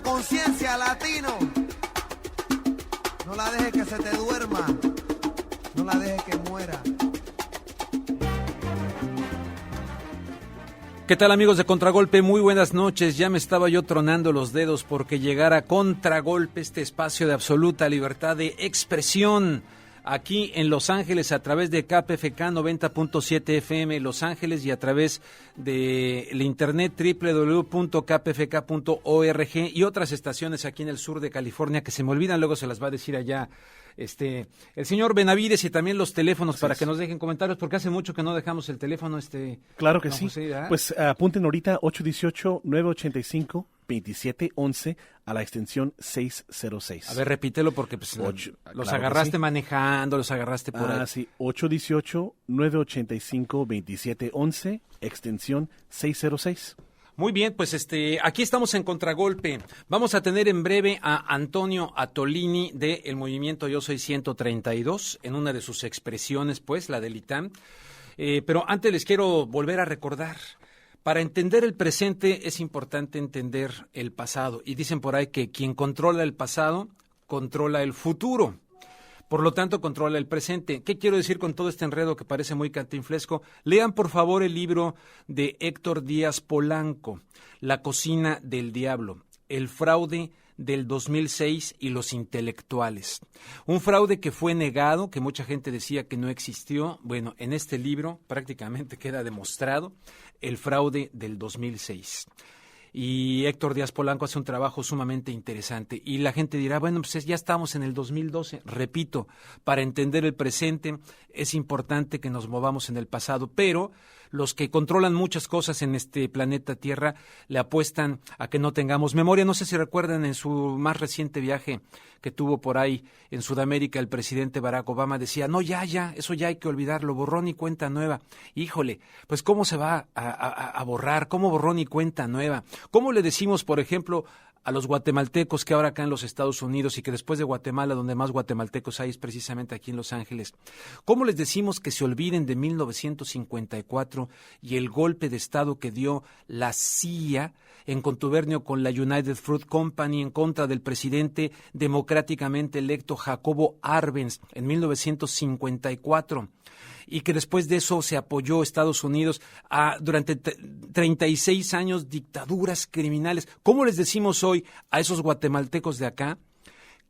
la conciencia, latino. No la dejes que se te duerma. No la dejes que muera. ¿Qué tal, amigos de Contragolpe? Muy buenas noches. Ya me estaba yo tronando los dedos porque llegara Contragolpe, este espacio de absoluta libertad de expresión aquí en Los Ángeles a través de KPFK 90.7 FM Los Ángeles y a través de la internet www.kpfk.org y otras estaciones aquí en el sur de California que se me olvidan, luego se las va a decir allá el señor Benavides, y también los teléfonos para que nos dejen comentarios, porque hace mucho que no dejamos el teléfono. Claro que sí. José, pues apunten ahorita 818-985-2711 a la extensión 606. A ver, repítelo porque pues, los agarraste manejando, los agarraste por ahí. Sí, 818-985-2711, extensión 606. Muy bien, pues aquí estamos en Contragolpe. Vamos a tener en breve a Antonio Atolini del movimiento Yo Soy 132, en una de sus expresiones, pues, la del ITAM. Pero antes les quiero volver a recordar, para entender el presente es importante entender el pasado. Y dicen por ahí que quien controla el pasado, controla el futuro. Por lo tanto, controla el presente. ¿Qué quiero decir con todo este enredo que parece muy cantinflesco? Lean, por favor, el libro de Héctor Díaz Polanco, La cocina del diablo, el fraude del 2006 y los intelectuales. Un fraude que fue negado, que mucha gente decía que no existió. Bueno, en este libro prácticamente queda demostrado el fraude del 2006. Y Héctor Díaz Polanco hace un trabajo sumamente interesante. Y la gente dirá, bueno, pues ya estamos en el 2012. Repito, para entender el presente es importante que nos movamos en el pasado, pero los que controlan muchas cosas en este planeta Tierra le apuestan a que no tengamos memoria. No sé si recuerdan en su más reciente viaje que tuvo por ahí en Sudamérica, el presidente Barack Obama decía, no, ya, eso ya hay que olvidarlo, borrón y cuenta nueva. Híjole, pues ¿cómo se va a borrar? ¿Cómo borrón y cuenta nueva? ¿Cómo le decimos, por ejemplo, a los guatemaltecos que ahora acá en los Estados Unidos y que después de Guatemala, donde más guatemaltecos hay, es precisamente aquí en Los Ángeles? ¿Cómo les decimos que se olviden de 1954 y el golpe de Estado que dio la CIA en contubernio con la United Fruit Company en contra del presidente democráticamente electo Jacobo Arbenz en 1954? Y que después de eso se apoyó Estados Unidos durante 36 años dictaduras criminales. ¿Cómo les decimos hoy a esos guatemaltecos de acá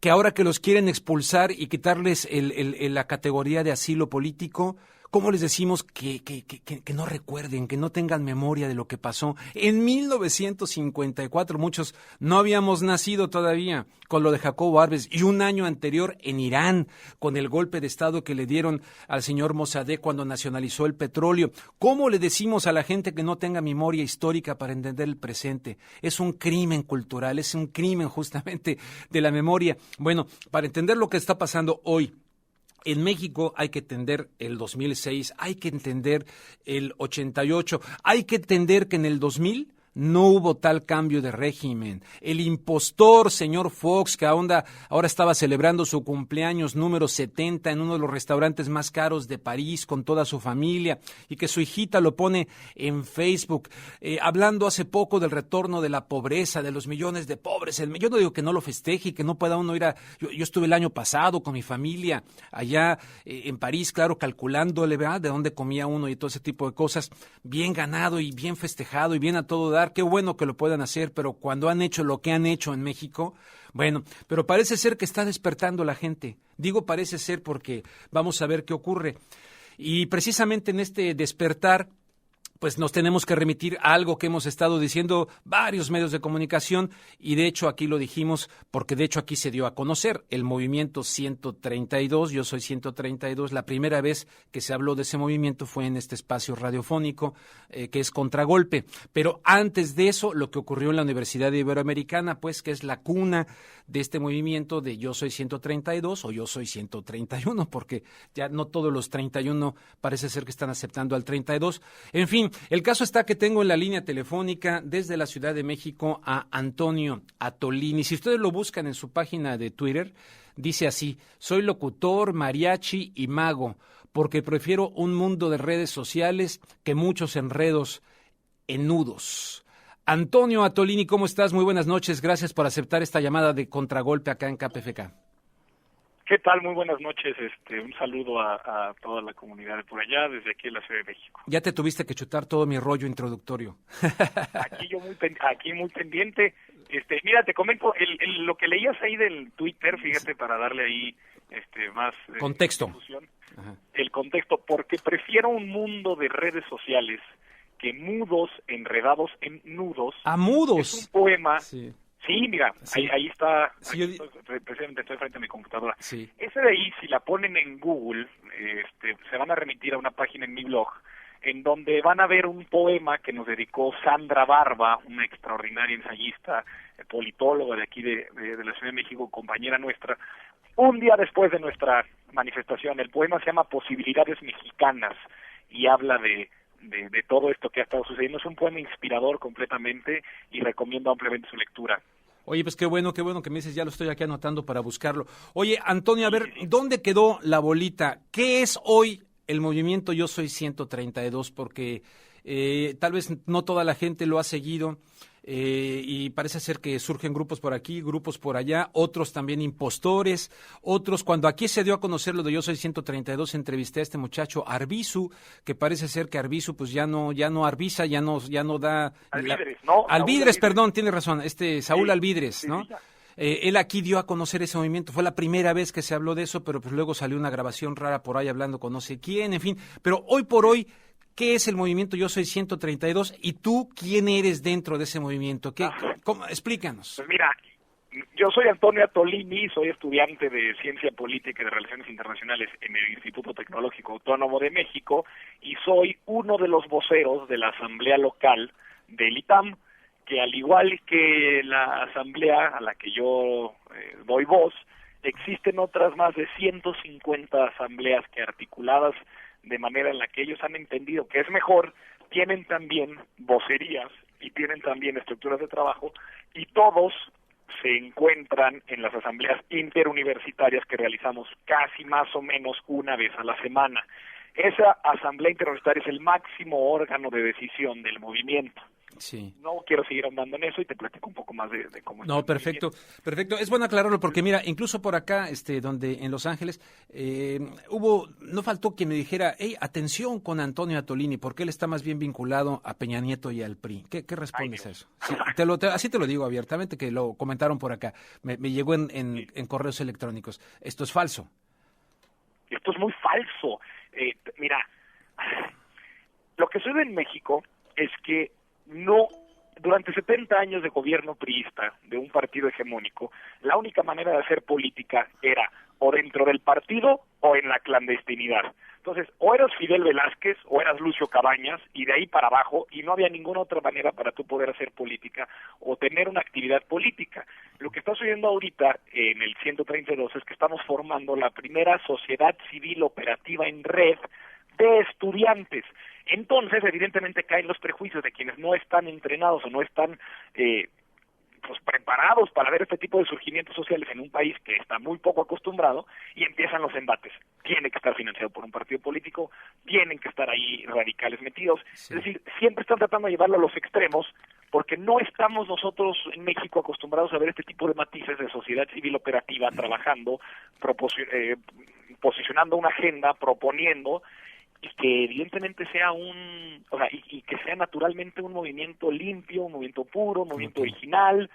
que ahora que los quieren expulsar y quitarles la categoría de asilo político, cómo les decimos que no recuerden, que no tengan memoria de lo que pasó en 1954? Muchos no habíamos nacido todavía con lo de Jacobo Arbenz, y un año anterior en Irán con el golpe de Estado que le dieron al señor Mossadegh cuando nacionalizó el petróleo. ¿Cómo le decimos a la gente que no tenga memoria histórica para entender el presente? Es un crimen cultural, es un crimen justamente de la memoria. Bueno, para entender lo que está pasando hoy en México hay que entender el 2006, hay que entender el 88, hay que entender que en el 2000 no hubo tal cambio de régimen. El impostor, señor Fox, que ahora estaba celebrando su cumpleaños número 70 en uno de los restaurantes más caros de París con toda su familia, y que su hijita lo pone en Facebook, hablando hace poco del retorno de la pobreza, de los millones de pobres. Yo no digo que no lo festeje y que no pueda uno ir Yo estuve el año pasado con mi familia allá en París, claro, calculándole, ¿verdad?, de dónde comía uno y todo ese tipo de cosas. Bien ganado y bien festejado y bien a todo dar. Qué bueno que lo puedan hacer, pero cuando han hecho lo que han hecho en México, bueno, pero parece ser que está despertando la gente. Digo parece ser porque vamos a ver qué ocurre. Y precisamente en este despertar, pues nos tenemos que remitir a algo que hemos estado diciendo varios medios de comunicación, y de hecho aquí lo dijimos porque de hecho aquí se dio a conocer el movimiento 132, Yo Soy 132. La primera vez que se habló de ese movimiento fue en este espacio radiofónico que es Contragolpe. Pero antes de eso, lo que ocurrió en la Universidad Iberoamericana, pues que es la cuna de este movimiento de Yo Soy 132 o Yo Soy 131, porque ya no todos los 31 parece ser que están aceptando al 32. En fin, el caso está que tengo en la línea telefónica desde la Ciudad de México a Antonio Atolini. Si ustedes lo buscan en su página de Twitter, dice así: soy locutor, mariachi y mago, porque prefiero un mundo de redes sociales que muchos enredos en nudos. Antonio Atolini, ¿cómo estás? Muy buenas noches. Gracias por aceptar esta llamada de contragolpe acá en KPFK. ¿Qué tal? Muy buenas noches. Un saludo a toda la comunidad de por allá, desde aquí en la Ciudad de México. Ya te tuviste que chutar todo mi rollo introductorio. Aquí muy pendiente. Mira, te comento lo que leías ahí del Twitter, fíjate, para darle ahí más contexto. Difusión. El contexto, porque prefiero un mundo de redes sociales que mudos enredados en nudos. ¡A mudos! Es un poema. Sí. Sí, mira, sí. Ahí está, sí, precisamente estoy frente a mi computadora. Sí. Ese de ahí, si la ponen en Google, se van a remitir a una página en mi blog, en donde van a ver un poema que nos dedicó Sandra Barba, una extraordinaria ensayista, politóloga de aquí de la Ciudad de México, compañera nuestra, un día después de nuestra manifestación. El poema se llama Posibilidades Mexicanas y habla de todo esto que ha estado sucediendo. Es un poema inspirador completamente y recomiendo ampliamente su lectura. Oye, pues qué bueno que me dices, ya lo estoy aquí anotando para buscarlo. Oye, Antonio, a ver, ¿dónde quedó la bolita? ¿Qué es hoy el movimiento Yo Soy 132? Porque tal vez no toda la gente lo ha seguido y parece ser que surgen grupos por aquí, grupos por allá, otros también impostores, otros. Cuando aquí se dio a conocer lo de Yo Soy 132, entrevisté a este muchacho Arbizu, que parece ser que Arbizu pues ya no Arbiza, ya no da... Alvidres, perdón, tiene razón, Saúl Alvidres, ¿no? Sí, él aquí dio a conocer ese movimiento, fue la primera vez que se habló de eso, pero pues luego salió una grabación rara por ahí hablando con no sé quién, en fin. Pero hoy por hoy, ¿qué es el movimiento Yo Soy 132? ¿Y tú quién eres dentro de ese movimiento? Explícanos. Pues mira, yo soy Antonio Atolini, soy estudiante de Ciencia Política y de Relaciones Internacionales en el Instituto Tecnológico Autónomo de México y soy uno de los voceros de la Asamblea Local del ITAM, que al igual que la asamblea a la que yo doy voz, existen otras más de 150 asambleas que, articuladas de manera en la que ellos han entendido que es mejor, tienen también vocerías y tienen también estructuras de trabajo, y todos se encuentran en las asambleas interuniversitarias que realizamos casi más o menos una vez a la semana. Esa asamblea interuniversitaria es el máximo órgano de decisión del movimiento. Sí. No quiero seguir andando en eso y te platico un poco más de cómo está. No, perfecto. Es bueno aclararlo porque mira, incluso por acá, donde en Los Ángeles, no faltó quien me dijera, hey, atención con Antonio Atolini, porque él está más bien vinculado a Peña Nieto y al PRI. ¿Qué respondes a eso? Sí, así te lo digo abiertamente, que lo comentaron por acá. Me llegó en correos electrónicos. Esto es falso. Esto es muy falso. Mira, lo que sucede en México es que no, durante 70 años de gobierno priista de un partido hegemónico, la única manera de hacer política era o dentro del partido o en la clandestinidad. Entonces, o eras Fidel Velázquez o eras Lucio Cabañas, y de ahí para abajo, y no había ninguna otra manera para tú poder hacer política o tener una actividad política. Lo que está sucediendo ahorita en el 132 es que estamos formando la primera sociedad civil operativa en red de estudiantes. Entonces, evidentemente, caen los prejuicios de quienes no están entrenados o no están preparados para ver este tipo de surgimientos sociales en un país que está muy poco acostumbrado, y empiezan los embates. Tiene que estar financiado por un partido político, tienen que estar ahí radicales metidos. Sí. Es decir, siempre están tratando de llevarlo a los extremos, porque no estamos nosotros en México acostumbrados a ver este tipo de matices de sociedad civil operativa trabajando, posicionando una agenda, proponiendo, y que evidentemente sea y que sea naturalmente un movimiento limpio, un movimiento puro, un movimiento original.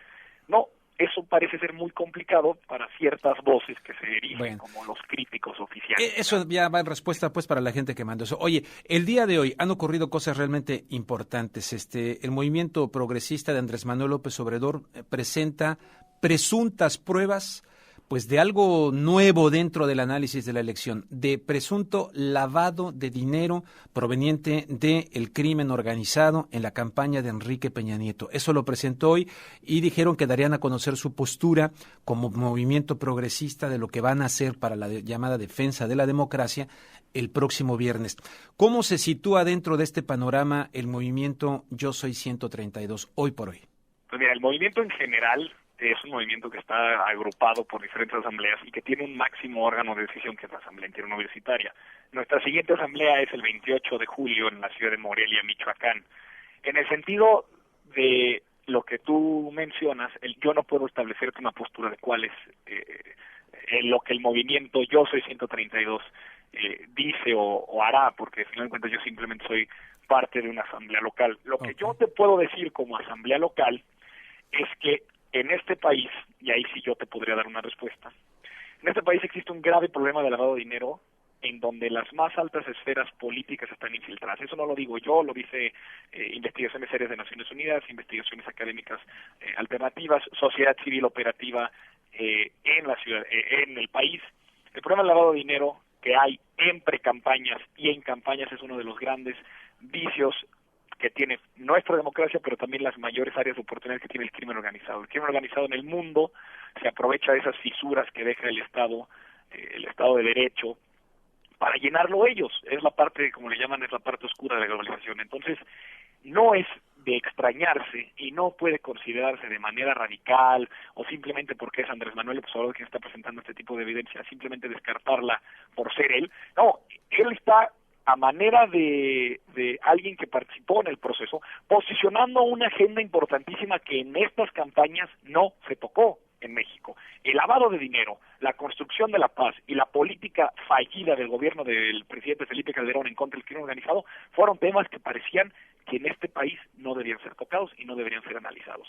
No, eso parece ser muy complicado para ciertas voces que se erigen como los críticos oficiales. Eso ya va en respuesta pues para la gente que mandó eso. Oye, el día de hoy han ocurrido cosas realmente importantes. El movimiento progresista de Andrés Manuel López Obrador presenta presuntas pruebas pues de algo nuevo dentro del análisis de la elección, de presunto lavado de dinero proveniente del crimen organizado en la campaña de Enrique Peña Nieto. Eso lo presentó hoy y dijeron que darían a conocer su postura como movimiento progresista de lo que van a hacer para la llamada defensa de la democracia el próximo viernes. ¿Cómo se sitúa dentro de este panorama el movimiento Yo Soy 132 hoy por hoy? Pues mira, el movimiento en general es un movimiento que está agrupado por diferentes asambleas y que tiene un máximo órgano de decisión, que es la Asamblea Interuniversitaria. Nuestra siguiente asamblea es el 28 de julio en la ciudad de Morelia, Michoacán. En el sentido de lo que tú mencionas, yo no puedo establecerte una postura de cuál es lo que el movimiento Yo Soy 132 dice o hará, porque al final de cuentas yo simplemente soy parte de una asamblea local. Lo que yo te puedo decir como asamblea local es que en este país, y ahí sí yo te podría dar una respuesta, en este país existe un grave problema de lavado de dinero en donde las más altas esferas políticas están infiltradas. Eso no lo digo yo, lo dice investigaciones serias de Naciones Unidas, investigaciones académicas alternativas, sociedad civil operativa en la ciudad, en el país. El problema del lavado de dinero que hay en precampañas y en campañas es uno de los grandes vicios que tiene nuestra democracia, pero también las mayores áreas de oportunidad que tiene el crimen organizado. El crimen organizado en el mundo se aprovecha de esas fisuras que deja el Estado de Derecho, para llenarlo ellos. Es la parte, como le llaman, es la parte oscura de la globalización. Entonces, no es de extrañarse y no puede considerarse de manera radical o simplemente porque es Andrés Manuel López Obrador quien está presentando este tipo de evidencia, simplemente descartarla por ser él. No, él está a manera de alguien que participó en el proceso, posicionando una agenda importantísima que en estas campañas no se tocó en México. El lavado de dinero, la construcción de la paz y la política fallida del gobierno del presidente Felipe Calderón en contra del crimen organizado fueron temas que parecían que en este país no debían ser tocados y no deberían ser analizados.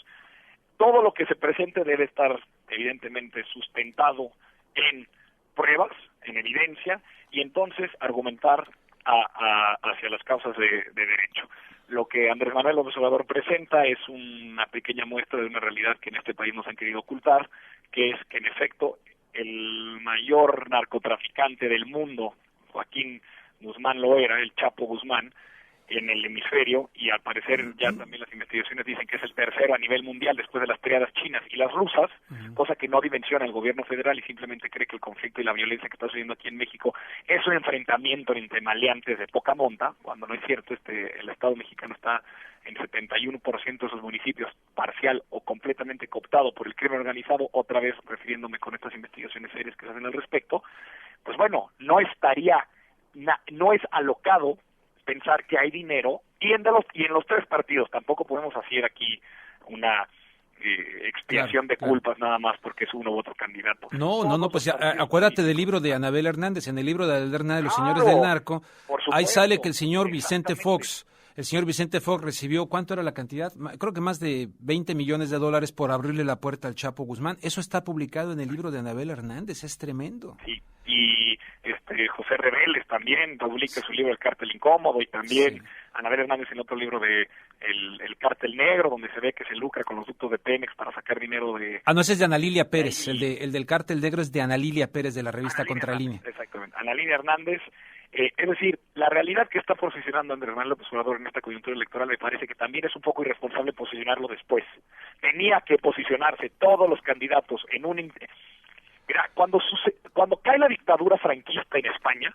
Todo lo que se presente debe estar evidentemente sustentado en pruebas, en evidencia, y entonces argumentar hacia las causas de derecho. Lo que Andrés Manuel López Obrador presenta es una pequeña muestra de una realidad que en este país nos han querido ocultar, que es que en efecto el mayor narcotraficante del mundo, Joaquín Guzmán lo era, el Chapo Guzmán, en el hemisferio, y al parecer ya también las investigaciones dicen que es el tercero a nivel mundial después de las triadas chinas y las rusas, cosa que no dimensiona el gobierno federal y simplemente cree que el conflicto y la violencia que está sucediendo aquí en México es un enfrentamiento entre maleantes de poca monta, cuando no es cierto. El Estado mexicano está en 71% de sus municipios parcial o completamente cooptado por el crimen organizado, otra vez refiriéndome con estas investigaciones serias que se hacen al respecto. Pues bueno, no es alocado pensar que hay dinero y en los tres partidos. Tampoco podemos hacer aquí una expiación de culpas nada más porque es uno u otro candidato. No, pues acuérdate del libro de Anabel Hernández. En el libro de Anabel Hernández, Los Señores del Narco, ahí sale que el señor Vicente Fox recibió, ¿cuánto era la cantidad? Creo que más de $20 millones por abrirle la puerta al Chapo Guzmán. Eso está publicado en el libro de Anabel Hernández, es tremendo. Sí, y José Reveles también publica su libro El Cártel Incómodo, y también Anabel Hernández en otro libro de el Cártel Negro, donde se ve que se lucra con los ductos de Pemex para sacar dinero de... no, ese es de Ana Lilia Pérez, el del Cártel Negro es de Ana Lilia Pérez, de la revista Contralínea. Exactamente, Ana Lilia Hernández. Es decir, la realidad que está posicionando Andrés Manuel López Obrador en esta coyuntura electoral me parece que también es un poco irresponsable posicionarlo después. Tenía que posicionarse todos los candidatos en un... Cuando cae la dictadura franquista en España,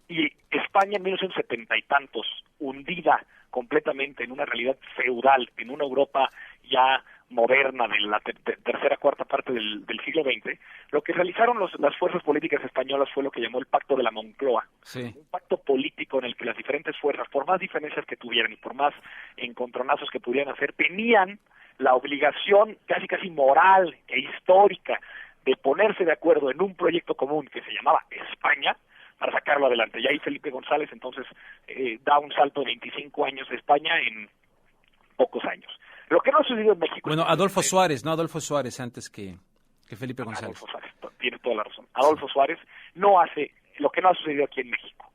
y España en 1970 y tantos, hundida completamente en una realidad feudal, en una Europa ya moderna de la tercera, cuarta parte del siglo XX, lo que realizaron las fuerzas políticas españolas fue lo que llamó el Pacto de la Moncloa, un pacto político en el que las diferentes fuerzas, por más diferencias que tuvieran y por más encontronazos que pudieran hacer, tenían la obligación casi moral e histórica de ponerse de acuerdo en un proyecto común que se llamaba España para sacarlo adelante. Y ahí Felipe González entonces da un salto de 25 años de España en pocos años. Lo que no ha sucedido en México... Bueno, Adolfo Suárez antes que Felipe González. Adolfo Suárez, tiene toda la razón. Adolfo Suárez no hace lo que no ha sucedido aquí en México.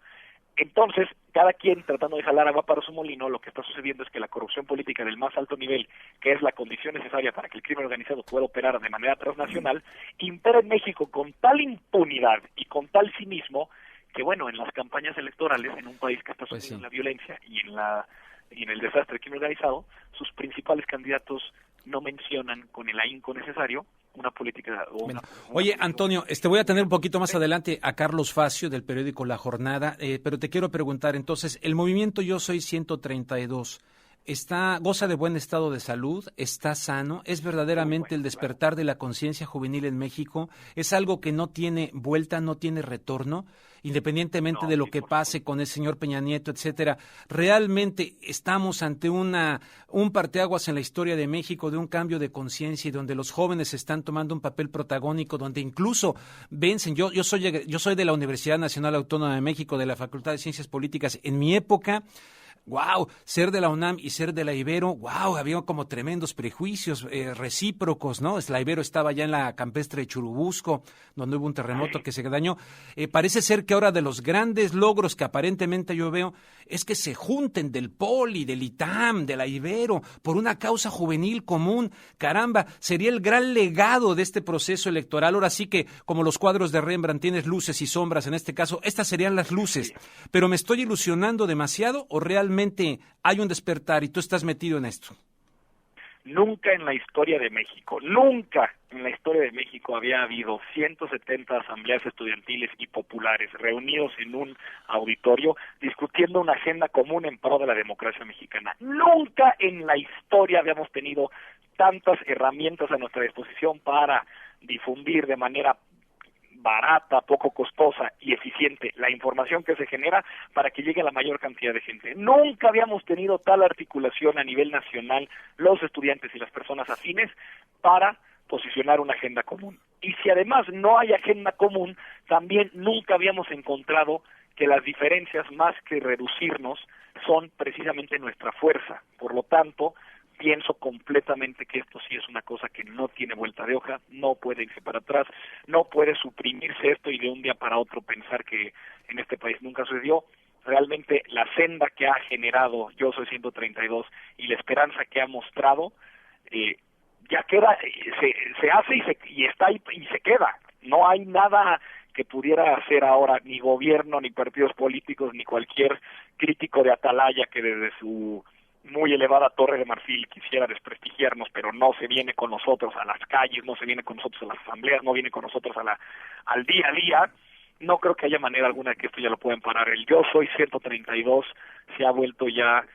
Entonces, cada quien tratando de jalar agua para su molino, lo que está sucediendo es que la corrupción política del más alto nivel, que es la condición necesaria para que el crimen organizado pueda operar de manera transnacional, impera en México con tal impunidad y con tal cinismo que, bueno, en las campañas electorales, en un país que está sumido en la violencia y en el desastre del crimen organizado, sus principales candidatos no mencionan con el ahínco necesario una política... Oye, Antonio, voy a tener un poquito más adelante a Carlos Facio del periódico La Jornada, pero te quiero preguntar entonces, el movimiento Yo Soy 132, goza de buen estado de salud, está sano, es verdaderamente el despertar de la conciencia juvenil en México, es algo que no tiene vuelta, no tiene retorno, independientemente de lo que pase con el señor Peña Nieto, etcétera. Realmente estamos ante un parteaguas en la historia de México, de un cambio de conciencia y donde los jóvenes están tomando un papel protagónico, donde incluso vencen. Yo soy de la Universidad Nacional Autónoma de México, de la Facultad de Ciencias Políticas. En mi época, wow, ser de la UNAM y ser de la Ibero, wow, había como tremendos prejuicios recíprocos, ¿no? La Ibero estaba ya en la campestre de Churubusco, donde hubo un terremoto que se dañó. Parece ser que ahora de los grandes logros que aparentemente yo veo es que se junten del Poli, del ITAM, de la Ibero, por una causa juvenil común. Caramba, sería el gran legado de este proceso electoral. Ahora sí que, como los cuadros de Rembrandt, tienes luces y sombras, en este caso, estas serían las luces. Pero ¿me estoy ilusionando demasiado o realmente hay un despertar y tú estás metido en esto? Nunca en la historia de México había habido 170 asambleas estudiantiles y populares reunidos en un auditorio discutiendo una agenda común en pro de la democracia mexicana. Nunca en la historia habíamos tenido tantas herramientas a nuestra disposición para difundir de manera barata, poco costosa y eficiente la información que se genera para que llegue a la mayor cantidad de gente. Nunca habíamos tenido tal articulación a nivel nacional, los estudiantes y las personas afines, para posicionar una agenda común. Y si además no hay agenda común, también nunca habíamos encontrado que las diferencias, más que reducirnos, son precisamente nuestra fuerza. Por lo tanto, pienso completamente que esto sí es una cosa que no tiene vuelta de hoja, no puede irse para atrás, no puede suprimirse esto y de un día para otro pensar que en este país nunca sucedió. Realmente la senda que ha generado Yo Soy 132 y la esperanza que ha mostrado, ya queda, se hace y está ahí y se queda. No hay nada que pudiera hacer ahora ni gobierno, ni partidos políticos, ni cualquier crítico de Atalaya que desde su muy elevada torre de marfil quisiera desprestigiarnos, pero no se viene con nosotros a las calles, no se viene con nosotros a las asambleas, no viene con nosotros al día a día. No creo que haya manera alguna de que esto ya lo puedan parar. El Yo Soy 132 se ha vuelto ya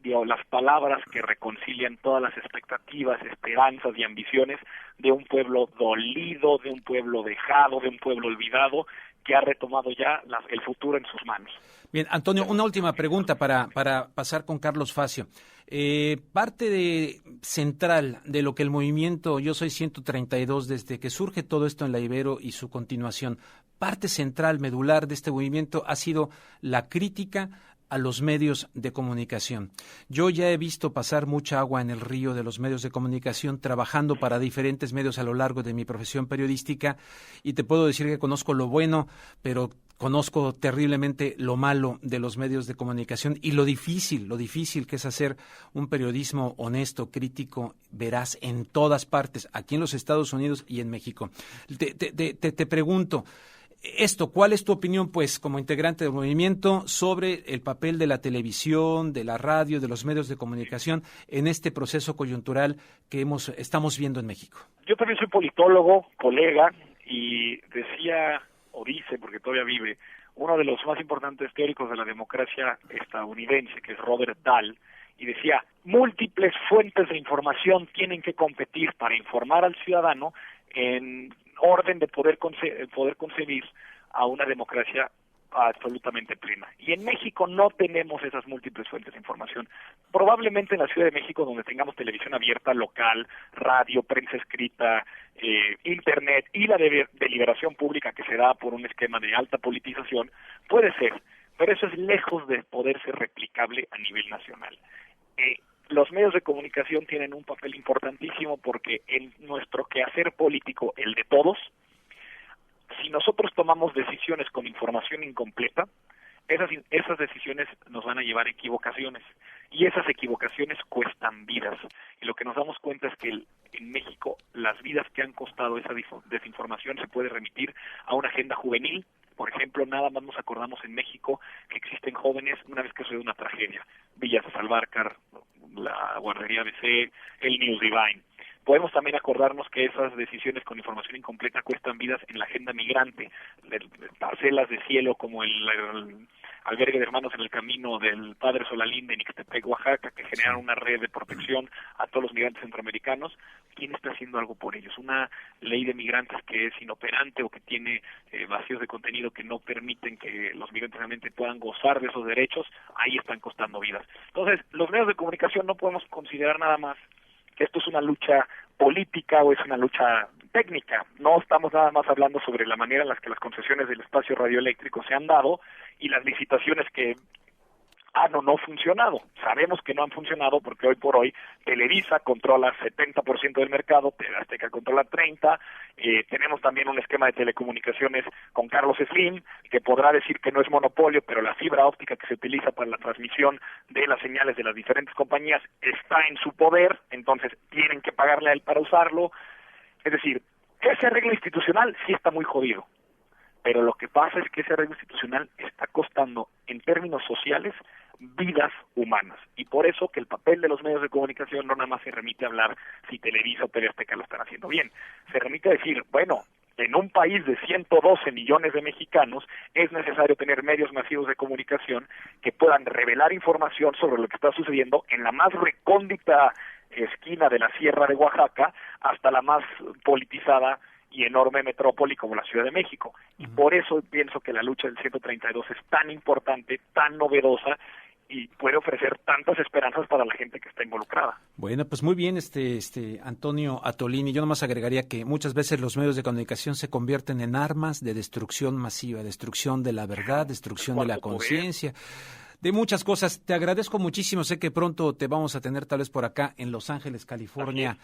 las palabras que reconcilian todas las expectativas, esperanzas y ambiciones de un pueblo dolido, de un pueblo dejado, de un pueblo olvidado, que ha retomado ya el futuro en sus manos. Bien, Antonio, una última pregunta para pasar con Carlos Facio. Parte central de lo que el movimiento Yo Soy 132, desde que surge todo esto en la Ibero y su continuación, parte central, medular de este movimiento ha sido la crítica a los medios de comunicación. Yo ya he visto pasar mucha agua en el río de los medios de comunicación, trabajando para diferentes medios a lo largo de mi profesión periodística, y te puedo decir que conozco lo bueno, pero conozco terriblemente lo malo de los medios de comunicación y lo difícil que es hacer un periodismo honesto, crítico, veraz en todas partes, aquí en los Estados Unidos y en México. Te pregunto, ¿cuál es tu opinión, pues, como integrante del movimiento, sobre el papel de la televisión, de la radio, de los medios de comunicación en este proceso coyuntural que estamos viendo en México? Yo también soy politólogo, colega, y decía, o dice, porque todavía vive, uno de los más importantes teóricos de la democracia estadounidense, que es Robert Dahl, y decía, múltiples fuentes de información tienen que competir para informar al ciudadano en orden de poder concebir a una democracia absolutamente plena. Y en México no tenemos esas múltiples fuentes de información. Probablemente en la Ciudad de México, donde tengamos televisión abierta, local, radio, prensa escrita, internet y la deliberación pública que se da por un esquema de alta politización, puede ser, pero eso es lejos de poder ser replicable a nivel nacional. Los medios de comunicación tienen un papel importantísimo porque en nuestro quehacer político, el de todos, si nosotros tomamos decisiones con información incompleta, esas decisiones nos van a llevar a equivocaciones y esas equivocaciones cuestan vidas. Y lo que nos damos cuenta es que en México las vidas que han costado esa desinformación se puede remitir a una agenda juvenil. Por ejemplo, nada más nos acordamos en México que existen jóvenes una vez que sucede una tragedia. Villas de Salvarcar, la guardería BC, el News Divine. podemos también acordarnos que esas decisiones con información incompleta cuestan vidas en la agenda migrante, parcelas de cielo como el albergue de hermanos en el camino del Padre Solalín de Ixtepec, Oaxaca, que generan una red de protección a todos los migrantes centroamericanos. ¿Quién está haciendo algo por ellos? Una ley de migrantes que es inoperante o que tiene vacíos de contenido que no permiten que los migrantes realmente puedan gozar de esos derechos, ahí están costando vidas. Entonces, los medios de comunicación no podemos considerar nada más que esto es una lucha política o es una lucha técnica. No estamos nada más hablando sobre la manera en la que las concesiones del espacio radioeléctrico se han dado y las licitaciones que no funcionado. Sabemos que no han funcionado porque hoy por hoy Televisa controla 70% del mercado, TV Azteca controla 30%, tenemos también un esquema de telecomunicaciones con Carlos Slim, que podrá decir que no es monopolio, pero la fibra óptica que se utiliza para la transmisión de las señales de las diferentes compañías está en su poder, entonces tienen que pagarle a él para usarlo. Es decir, ese arreglo institucional sí está muy jodido, pero lo que pasa es que ese arreglo institucional está costando, en términos sociales, vidas humanas. Y por eso que el papel de los medios de comunicación no nada más se remite a hablar si Televisa o TV Azteca lo están haciendo bien. Se remite a decir, bueno, en un país de 112 millones de mexicanos es necesario tener medios masivos de comunicación que puedan revelar información sobre lo que está sucediendo en la más recóndita esquina de la Sierra de Oaxaca hasta la más politizada y enorme metrópoli como la Ciudad de México. Y por eso pienso que la lucha del 132 es tan importante, tan novedosa y puede ofrecer tantas esperanzas para la gente que está involucrada. Bueno, pues muy bien, Antonio Atolini. Yo nomás agregaría que muchas veces los medios de comunicación se convierten en armas de destrucción masiva, destrucción de la verdad, destrucción de la conciencia, de muchas cosas. Te agradezco muchísimo. Sé que pronto te vamos a tener tal vez por acá en Los Ángeles, California.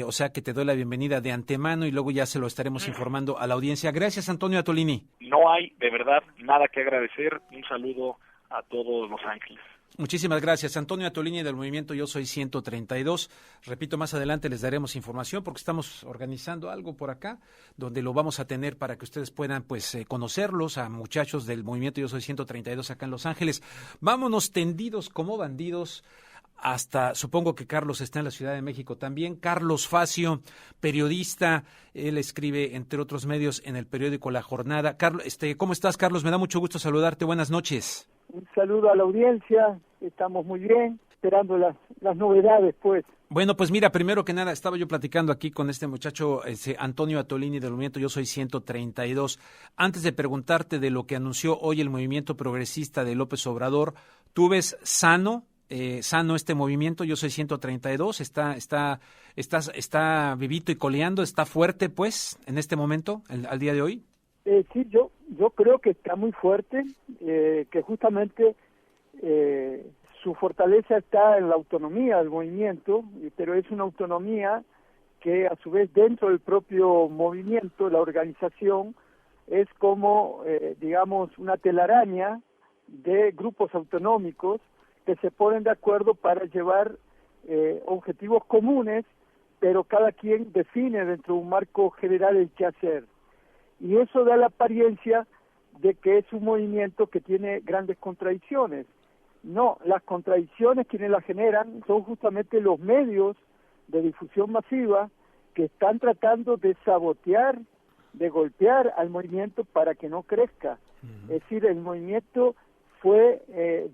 O sea que te doy la bienvenida de antemano y luego ya se lo estaremos informando a la audiencia. Gracias, Antonio Atolini. No hay, de verdad, nada que agradecer. Un saludo a todos Los Ángeles. Muchísimas gracias. Antonio Atolini del movimiento Yo Soy 132. Repito, más adelante les daremos información porque estamos organizando algo por acá donde lo vamos a tener para que ustedes puedan conocerlos a muchachos del movimiento Yo Soy 132 acá en Los Ángeles. Vámonos tendidos como bandidos hasta, supongo que Carlos está en la Ciudad de México también. Carlos Facio, periodista, él escribe entre otros medios en el periódico La Jornada. Carlos, ¿cómo estás, Carlos? Me da mucho gusto saludarte. Buenas noches. Un saludo a la audiencia, estamos muy bien, esperando las novedades, pues. Bueno, pues mira, primero que nada, estaba yo platicando aquí con este muchacho, Antonio Atolini del movimiento Yo Soy 132. Antes de preguntarte de lo que anunció hoy el movimiento progresista de López Obrador, ¿tú ves sano este movimiento Yo Soy 132? ¿Está vivito y coleando? ¿Está fuerte, pues, en este momento, al día de hoy? Sí, yo creo que está muy fuerte, que justamente su fortaleza está en la autonomía del movimiento, pero es una autonomía que a su vez dentro del propio movimiento, la organización, es como, digamos, una telaraña de grupos autonómicos que se ponen de acuerdo para llevar objetivos comunes, pero cada quien define dentro de un marco general el qué hacer. Y eso da la apariencia de que es un movimiento que tiene grandes contradicciones. No, las contradicciones quienes las generan son justamente los medios de difusión masiva que están tratando de sabotear, de golpear al movimiento para que no crezca. Es decir, el movimiento fue,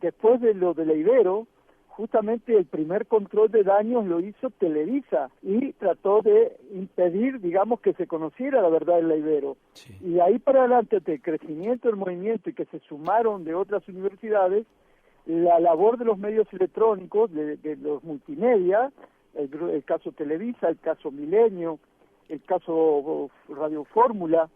después de lo de la Ibero, justamente el primer control de daños lo hizo Televisa y trató de impedir, digamos, que se conociera la verdad del Ibero. Sí. Y de ahí para adelante, del crecimiento del movimiento y que se sumaron de otras universidades, la labor de los medios electrónicos, de los multimedia, el caso Televisa, el caso Milenio, el caso Radio Fórmula,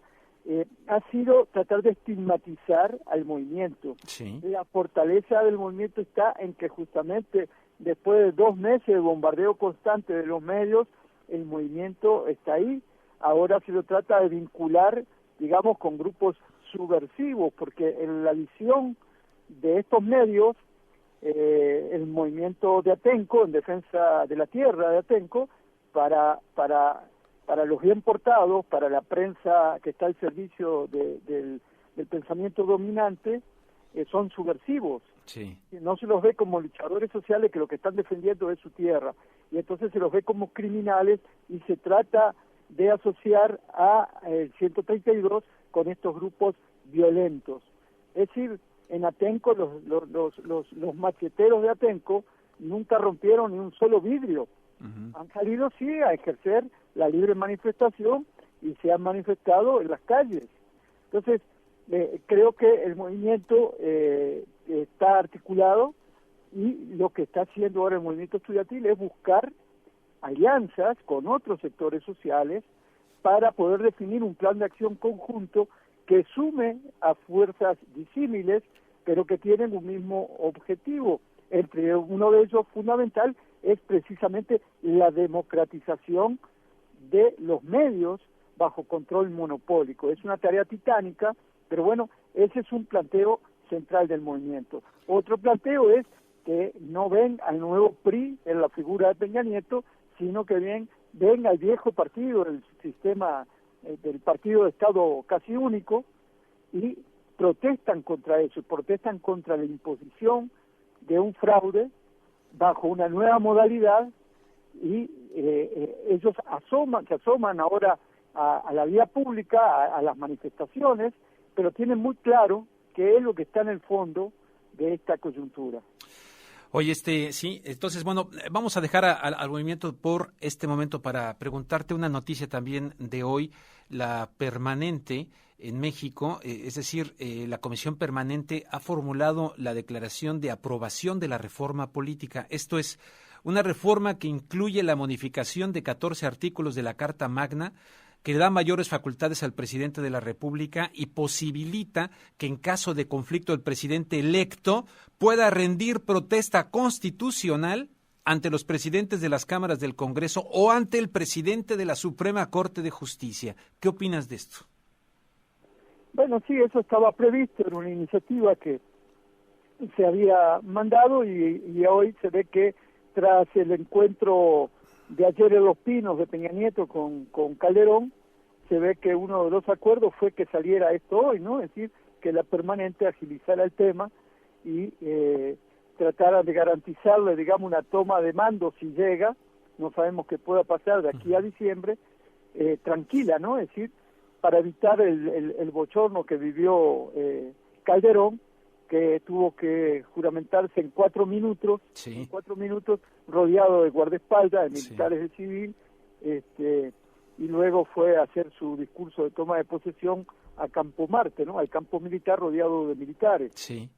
ha sido tratar de estigmatizar al movimiento. Sí. La fortaleza del movimiento está en que justamente después de 2 meses de bombardeo constante de los medios, el movimiento está ahí. Ahora se lo trata de vincular, digamos, con grupos subversivos, porque en la visión de estos medios, el movimiento de Atenco, en defensa de la tierra de Atenco, para los bien portados, para la prensa que está al servicio del pensamiento dominante, son subversivos. Sí. No se los ve como luchadores sociales que lo que están defendiendo es su tierra. y entonces se los ve como criminales y se trata de asociar a el 132 con estos grupos violentos. Es decir, en Atenco los macheteros de Atenco nunca rompieron ni un solo vidrio. Han salido sí a ejercer la libre manifestación y se han manifestado en las calles. Entonces, creo que el movimiento está articulado y lo que está haciendo ahora el movimiento estudiantil es buscar alianzas con otros sectores sociales para poder definir un plan de acción conjunto que sume a fuerzas disímiles, pero que tienen un mismo objetivo. Entre uno de ellos fundamental es precisamente la democratización de los medios bajo control monopólico. Es una tarea titánica, pero bueno, ese es un planteo central del movimiento. Otro planteo es que no ven al nuevo PRI en la figura de Peña Nieto, sino que ven al viejo partido, el sistema del partido de Estado casi único, y protestan contra eso, protestan contra la imposición de un fraude bajo una nueva modalidad, y ellos se asoman ahora a la vía pública, a las manifestaciones, pero tienen muy claro qué es lo que está en el fondo de esta coyuntura. Oye, sí, entonces, bueno, vamos a dejar al movimiento por este momento para preguntarte una noticia también de hoy, la permanente en México, es decir, la Comisión Permanente ha formulado la declaración de aprobación de la reforma política. Esto es una reforma que incluye la modificación de 14 artículos de la Carta Magna, que da mayores facultades al presidente de la República y posibilita que en caso de conflicto el presidente electo pueda rendir protesta constitucional ante los presidentes de las cámaras del Congreso o ante el presidente de la Suprema Corte de Justicia. ¿Qué opinas de esto? Bueno, sí, eso estaba previsto en una iniciativa que se había mandado y hoy se ve que tras el encuentro de ayer en Los Pinos de Peña Nieto con Calderón, se ve que uno de los acuerdos fue que saliera esto hoy, ¿no? Es decir, que la permanente agilizara el tema y tratara de garantizarle, digamos, una toma de mando si llega, no sabemos qué pueda pasar de aquí a diciembre, tranquila, ¿no? Es decir, para evitar el bochorno que vivió Calderón, que tuvo que juramentarse en 4 minutos, sí. en 4 minutos, rodeado de guardaespaldas, de militares de civil, y luego fue a hacer su discurso de toma de posesión a Campo Marte, ¿no? Al campo militar rodeado de militares. Sí.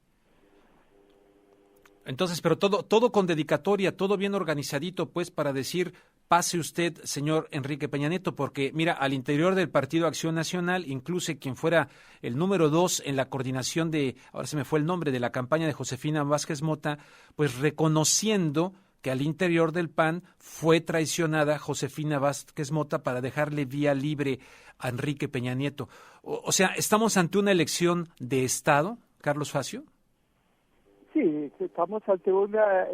Entonces, pero todo con dedicatoria, todo bien organizadito, pues, para decir, pase usted, señor Enrique Peña Nieto, porque, mira, al interior del Partido Acción Nacional, incluso quien fuera el número 2 en la coordinación ahora se me fue el nombre, de la campaña de Josefina Vázquez Mota, pues reconociendo que al interior del PAN fue traicionada Josefina Vázquez Mota para dejarle vía libre a Enrique Peña Nieto. O sea, ¿estamos ante una elección de Estado, Carlos Facio? Sí, estamos ante una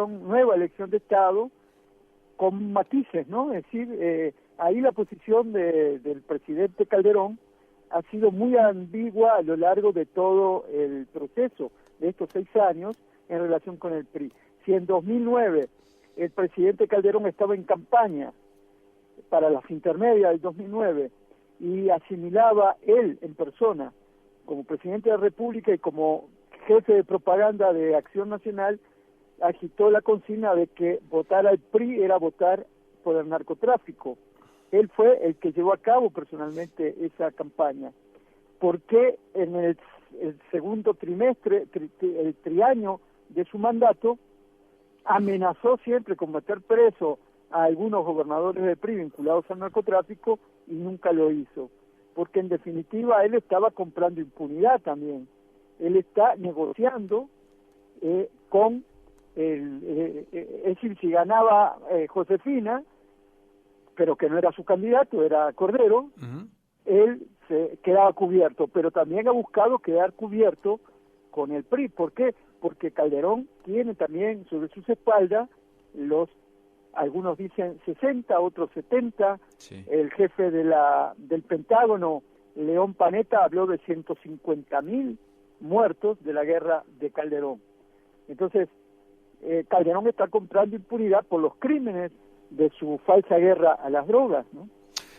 nueva elección de Estado, con matices, ¿no? Es decir, ahí la posición del presidente Calderón ha sido muy ambigua a lo largo de todo el proceso de estos 6 años en relación con el PRI. Si en 2009 el presidente Calderón estaba en campaña para las intermedias del 2009 y asimilaba él en persona como presidente de la República y como jefe de propaganda de Acción Nacional, agitó la consigna de que votar al PRI era votar por el narcotráfico. Él fue el que llevó a cabo personalmente esa campaña. ¿Por qué en el segundo trimestre, el triaño de su mandato, amenazó siempre con meter preso a algunos gobernadores del PRI vinculados al narcotráfico y nunca lo hizo? Porque en definitiva él estaba comprando impunidad también. Él está negociando con es decir, si ganaba Josefina, pero que no era su candidato, era Cordero, él se quedaba cubierto, pero también ha buscado quedar cubierto con el PRI. ¿Por qué? Porque Calderón tiene también sobre sus espaldas algunos dicen 60, otros 70, sí. El jefe del Pentágono, León Panetta, habló de 150.000 muertos de la guerra de Calderón. Entonces, Calderón está comprando impunidad por los crímenes de su falsa guerra a las drogas, ¿no?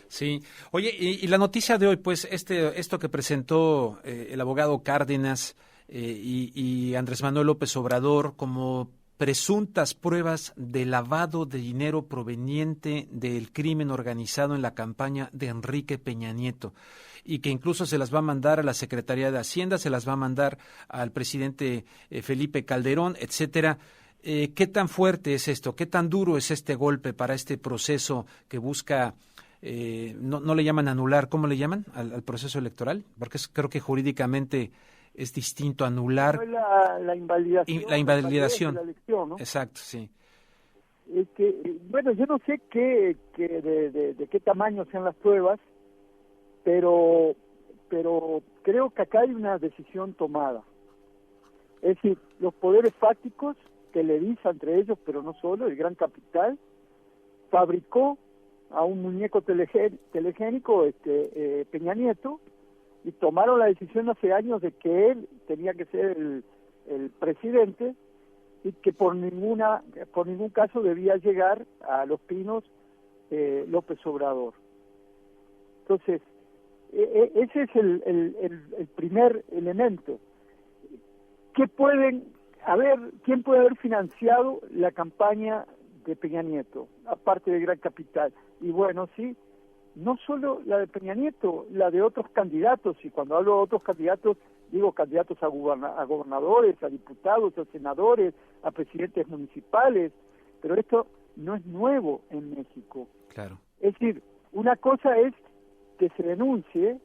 Sí. Oye, y la noticia de hoy, pues, esto que presentó el abogado Cárdenas y Andrés Manuel López Obrador como presuntas pruebas de lavado de dinero proveniente del crimen organizado en la campaña de Enrique Peña Nieto, y que incluso se las va a mandar a la Secretaría de Hacienda, se las va a mandar al presidente Felipe Calderón, etcétera. ¿Qué tan fuerte es esto? ¿Qué tan duro es este golpe para este proceso que busca, no le llaman anular, ¿cómo le llaman al proceso electoral? Porque creo que jurídicamente es distinto anular. No es la invalidación. La invalidación. De la elección, ¿no? Exacto, sí. Bueno, yo no sé de qué tamaño sean las pruebas, pero creo que acá hay una decisión tomada. Es decir, los poderes fácticos, Televisa entre ellos, pero no solo, el gran capital, fabricó a un muñeco telegénico, Peña Nieto, y tomaron la decisión hace años de que él tenía que ser el presidente y que por ningún caso debía llegar a Los Pinos López Obrador. Entonces, ese es el primer elemento. ¿Quién puede haber financiado la campaña de Peña Nieto, aparte de Gran Capital? Y bueno, sí, no solo la de Peña Nieto, la de otros candidatos, y cuando hablo de otros candidatos, digo candidatos a gobernadores, a diputados, a senadores, a presidentes municipales, pero esto no es nuevo en México. Claro. Es decir, una cosa es que se denuncie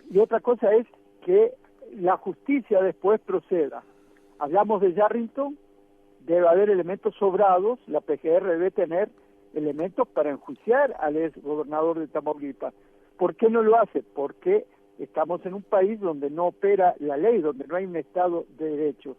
y otra cosa es que la justicia después proceda. Hablamos de Yarrington, debe haber elementos sobrados, la PGR debe tener elementos para enjuiciar al ex gobernador de Tamaulipas. ¿Por qué no lo hace? Porque estamos en un país donde no opera la ley, donde no hay un Estado de Derecho.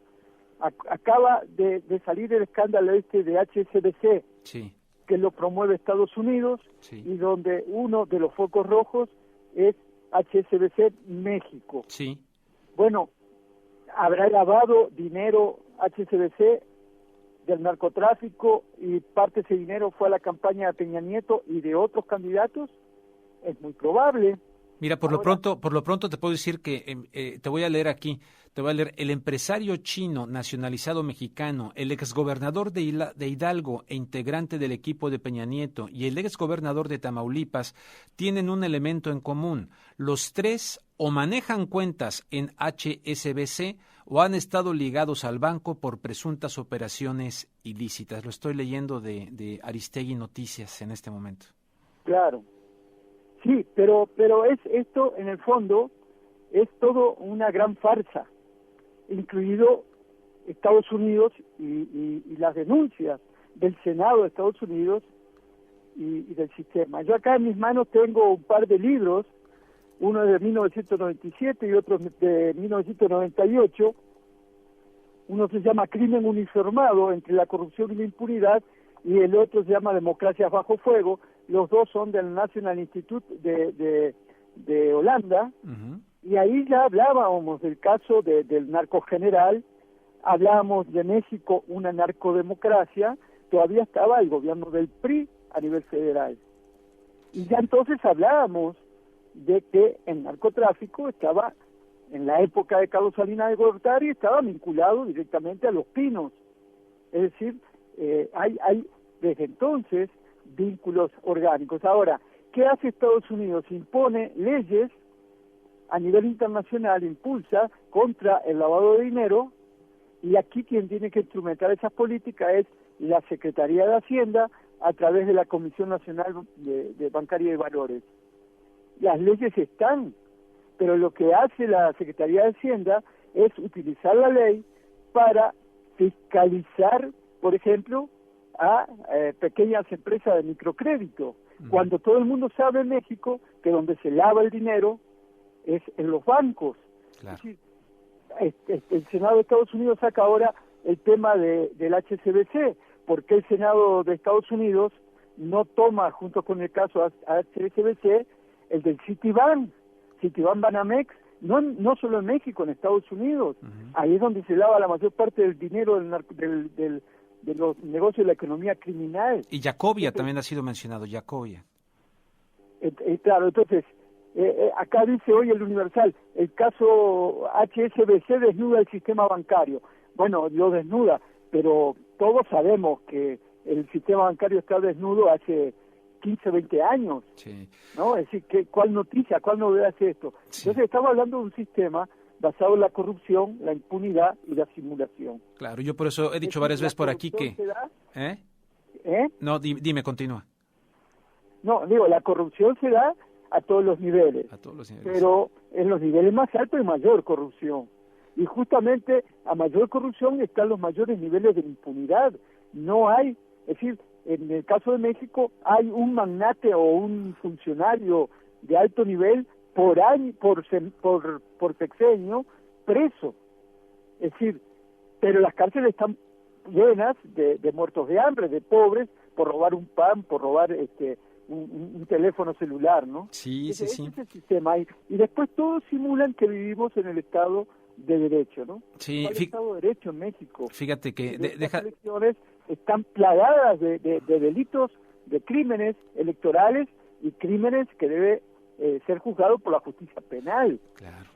Acaba de salir el escándalo de HSBC, sí, que lo promueve Estados Unidos, sí, y donde uno de los focos rojos es HSBC México. Sí. Bueno, ¿habrá lavado dinero HSBC del narcotráfico y parte de ese dinero fue a la campaña de Peña Nieto y de otros candidatos? Es muy probable. Mira, por lo pronto te puedo decir que te voy a leer aquí, el empresario chino nacionalizado mexicano, el exgobernador de Hidalgo e integrante del equipo de Peña Nieto y el exgobernador de Tamaulipas tienen un elemento en común. Los tres o manejan cuentas en HSBC o han estado ligados al banco por presuntas operaciones ilícitas. Lo estoy leyendo de Aristegui Noticias en este momento. Claro. Sí, pero es esto en el fondo es todo una gran farsa, incluido Estados Unidos y las denuncias del Senado de Estados Unidos y del sistema. Yo acá en mis manos tengo un par de libros, uno de 1997 y otro de 1998. Uno se llama Crimen uniformado entre la corrupción y la impunidad y el otro se llama Democracias bajo fuego. Los dos son del National Institute de Holanda. Uh-huh. Y ahí ya hablábamos del caso del narco general, hablábamos de México, una narcodemocracia, todavía estaba el gobierno del PRI a nivel federal. Y ya entonces hablábamos de que el narcotráfico estaba, en la época de Carlos Salinas de Gortari, estaba vinculado directamente a Los Pinos. Es decir, hay desde entonces vínculos orgánicos. Ahora, ¿qué hace Estados Unidos? Impone leyes a nivel internacional, impulsa contra el lavado de dinero, y aquí quien tiene que instrumentar esas políticas es la Secretaría de Hacienda a través de la Comisión Nacional de Bancaria y Valores. Las leyes están, pero lo que hace la Secretaría de Hacienda es utilizar la ley para fiscalizar, por ejemplo, a pequeñas empresas de microcrédito, cuando todo el mundo sabe en México que donde se lava el dinero es en los bancos. Claro. Es decir, el Senado de Estados Unidos saca ahora el tema del HSBC, porque el Senado de Estados Unidos no toma, junto con el caso HSBC, el del Citibank Banamex, no solo en México, en Estados Unidos. Ahí es donde se lava la mayor parte del dinero de los negocios de la economía criminal. Y Jacobia también ha sido mencionado, Jacobia. Claro, entonces, acá dice hoy el Universal, el caso HSBC desnuda el sistema bancario. Bueno, lo desnuda, pero todos sabemos que el sistema bancario está desnudo hace 15, 20 años, Sí. ¿no? Es decir, ¿cuál noticia, cuál novedad es esto? Sí. Entonces estamos hablando de un sistema basado en la corrupción, la impunidad y la simulación. Claro, yo por eso he dicho varias veces por aquí que... ¿Eh? No, dime, continúa. No, digo, la corrupción se da a todos los niveles, A todos los niveles. pero en los niveles más altos hay mayor corrupción. Y justamente a mayor corrupción están los mayores niveles de impunidad. No hay, es decir, en el caso de México hay un magnate o un funcionario de alto nivel por año, por sexenio preso. Es decir, pero las cárceles están llenas de muertos de hambre, de pobres, por robar un pan, por robar un teléfono celular, ¿no? Sí. Ese es el sistema. Y después todos simulan que vivimos en el Estado de Derecho, ¿no? Sí, ¿Cuál Estado de Derecho en México? Fíjate que... Las elecciones están plagadas de delitos, de crímenes electorales y crímenes que debe ser juzgado por la justicia penal. Claro.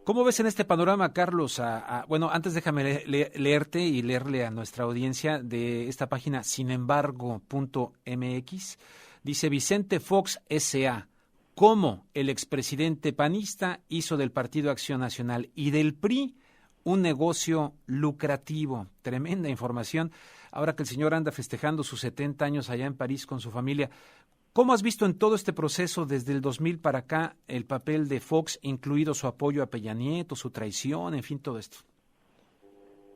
¿Cómo ves en este panorama, Carlos? Bueno, antes déjame leerte y leerle a nuestra audiencia de esta página sinembargo.mx. Dice Vicente Fox S.A., cómo el expresidente panista hizo del Partido Acción Nacional y del PRI un negocio lucrativo. Tremenda información. Ahora que el señor anda festejando sus 70 años allá en París con su familia, ¿cómo has visto en todo este proceso desde el 2000 para acá el papel de Fox, incluido su apoyo a Peña Nieto, su traición, en fin, todo esto?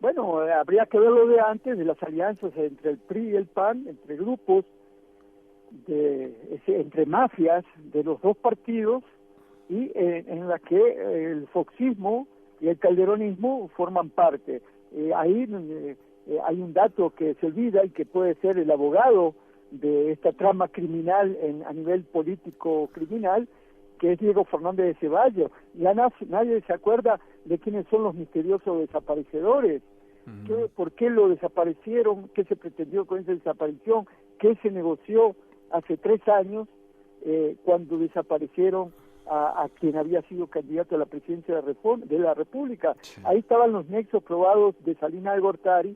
Bueno, habría que verlo de antes, de las alianzas entre el PRI y el PAN, entre grupos, entre mafias de los dos partidos, y en la que el foxismo y el calderonismo forman parte. Ahí hay un dato que se olvida y que puede ser el abogado de esta trama criminal a nivel político criminal, que es Diego Fernández de Ceballos. Ya nadie se acuerda de quiénes son los misteriosos desaparecedores. ¿Por qué lo desaparecieron? ¿Qué se pretendió con esa desaparición? ¿Qué se negoció hace 3 años cuando desaparecieron a quien había sido candidato a la presidencia de la República? Sí. Ahí estaban los nexos probados de Salinas de Gortari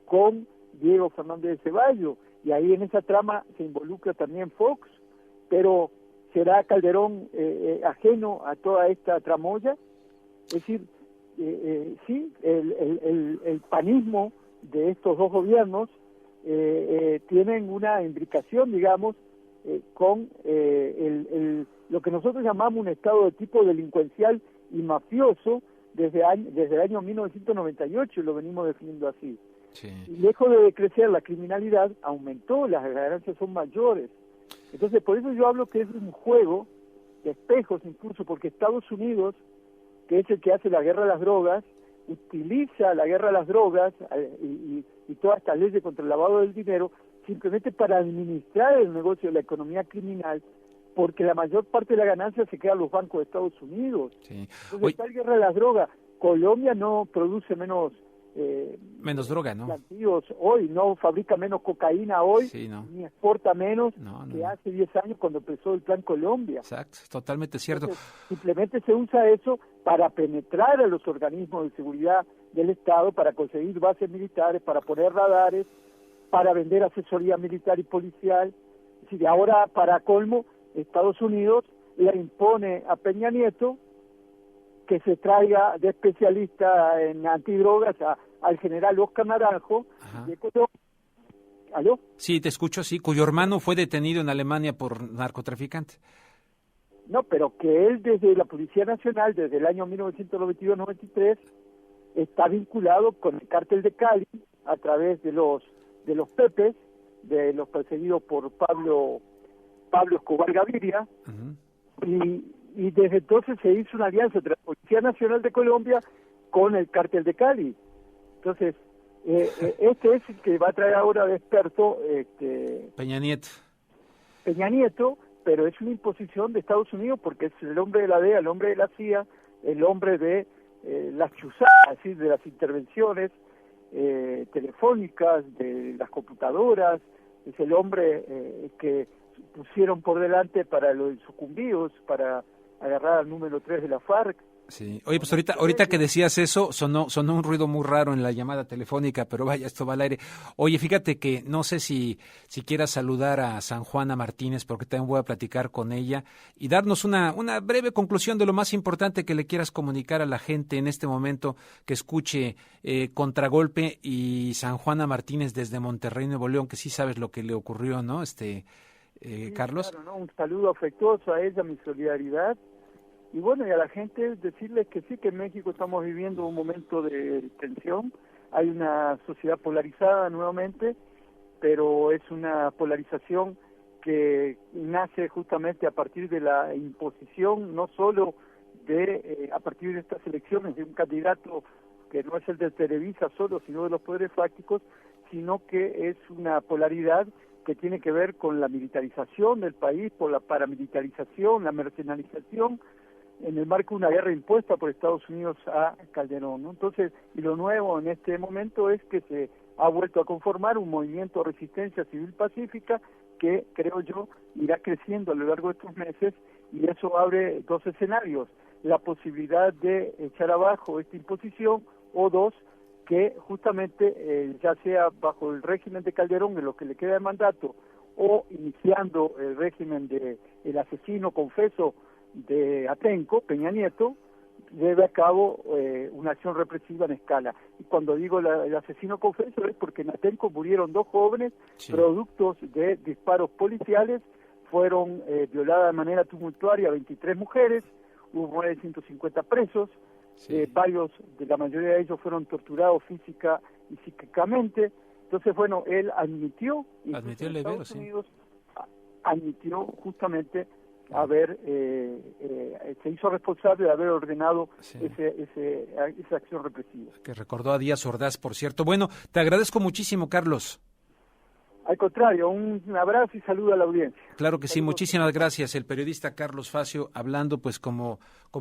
con Diego Fernández de Ceballos, y ahí en esa trama se involucra también Fox, pero ¿será Calderón ajeno a toda esta tramoya? Es decir, sí, el panismo de estos dos gobiernos tienen una imbricación, digamos, con lo que nosotros llamamos un estado de tipo delincuencial y mafioso desde el año 1998, y lo venimos definiendo así. Sí. Y lejos de decrecer la criminalidad, aumentó, las ganancias son mayores. Entonces, por eso yo hablo que es un juego de espejos, incluso porque Estados Unidos, que es el que hace la guerra a las drogas, utiliza la guerra a las drogas y todas estas leyes contra el lavado del dinero simplemente para administrar el negocio de la economía criminal, porque la mayor parte de la ganancia se queda en los bancos de Estados Unidos. Sí. Entonces, tal guerra a las drogas. Colombia no produce menos droga, ¿no? Plantíos hoy, no fabrica menos cocaína hoy, sí, no. Ni exporta menos que hace 10 años cuando empezó el Plan Colombia. Exacto, totalmente cierto. Entonces, simplemente se usa eso para penetrar a los organismos de seguridad del Estado, para conseguir bases militares, para poner radares, para vender asesoría militar y policial. Es decir, ahora, para colmo, Estados Unidos le impone a Peña Nieto que se traiga de especialista en antidrogas al general Oscar Naranjo de Colombia. ¿Aló? Sí, te escucho, sí, cuyo hermano fue detenido en Alemania por narcotraficante. No, pero que él desde la Policía Nacional, desde el año 1992-93, está vinculado con el cártel de Cali a través de los Pepes, de los perseguidos por Pablo Escobar Gaviria, y desde entonces se hizo una alianza entre la Policía Nacional de Colombia con el cártel de Cali. Entonces, este es el que va a traer ahora de experto Peña Nieto, pero es una imposición de Estados Unidos porque es el hombre de la DEA, el hombre de la CIA, el hombre de las chuzadas, es decir, de las intervenciones telefónicas, de las computadoras, es el hombre que pusieron por delante para los sucumbidos, para agarrar al número 3 de la FARC. Sí. Oye, pues ahorita que decías eso, sonó un ruido muy raro en la llamada telefónica, pero vaya, esto va al aire. Oye, fíjate que no sé si quieras saludar a San Juana Martínez, porque también voy a platicar con ella, y darnos una breve conclusión de lo más importante que le quieras comunicar a la gente en este momento que escuche Contragolpe y San Juana Martínez desde Monterrey, Nuevo León, que sí sabes lo que le ocurrió, ¿no? Sí, Carlos. Claro, ¿no? Un saludo afectuoso a ella, mi solidaridad. Y bueno, y a la gente decirles que sí, que en México estamos viviendo un momento de tensión, hay una sociedad polarizada nuevamente, pero es una polarización que nace justamente a partir de la imposición, no solo a partir de estas elecciones, de un candidato que no es el de Televisa solo, sino de los poderes fácticos, sino que es una polaridad que tiene que ver con la militarización del país, por la paramilitarización, la mercenarización, en el marco de una guerra impuesta por Estados Unidos a Calderón, ¿no? Entonces, y lo nuevo en este momento es que se ha vuelto a conformar un movimiento de resistencia civil pacífica que, creo yo, irá creciendo a lo largo de estos meses, y eso abre dos escenarios: la posibilidad de echar abajo esta imposición, o dos, que justamente ya sea bajo el régimen de Calderón, en lo que le queda de mandato, o iniciando el régimen de el asesino confeso de Atenco, Peña Nieto, lleve a cabo una acción represiva en escala. Y cuando digo el asesino confeso es porque en Atenco murieron 2 jóvenes, sí, productos de disparos policiales, fueron violadas de manera tumultuaria 23 mujeres, hubo más de 150 presos, sí, varios, de la mayoría de ellos fueron torturados física y psíquicamente. Entonces, bueno, él admitió en Estados Unidos, admitió justamente se hizo responsable de haber ordenado, sí, esa acción represiva. Que recordó a Díaz Ordaz, por cierto. Bueno, te agradezco muchísimo, Carlos. Al contrario, un abrazo y saludo a la audiencia. Claro que sí, muchísimas gracias. El periodista Carlos Facio hablando pues como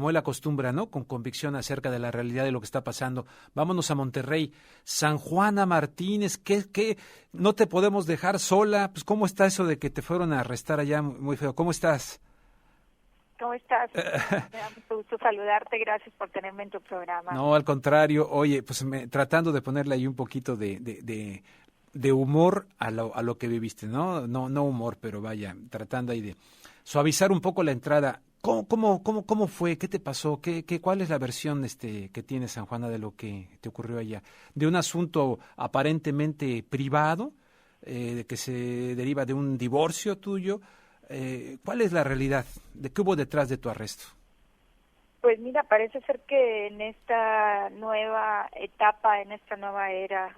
él acostumbra, ¿no? Con convicción acerca de la realidad de lo que está pasando. Vámonos a Monterrey. San Juana Martínez, ¿qué? No te podemos dejar sola. Pues ¿cómo está eso de que te fueron a arrestar allá? Muy feo. ¿Cómo estás? ¿Cómo estás? Me da mucho gusto saludarte, gracias por tenerme en tu programa. No, al contrario, oye, pues tratando de ponerle ahí un poquito de humor a lo que viviste, ¿no? No humor, pero vaya, tratando ahí de suavizar un poco la entrada. ¿Cómo fue? ¿Qué te pasó? ¿Cuál es la versión que tiene San Juana de lo que te ocurrió allá? De un asunto aparentemente privado, que se deriva de un divorcio tuyo. ¿Cuál es la realidad? ¿De qué hubo detrás de tu arresto? Pues mira, parece ser que en esta nueva etapa, en esta nueva era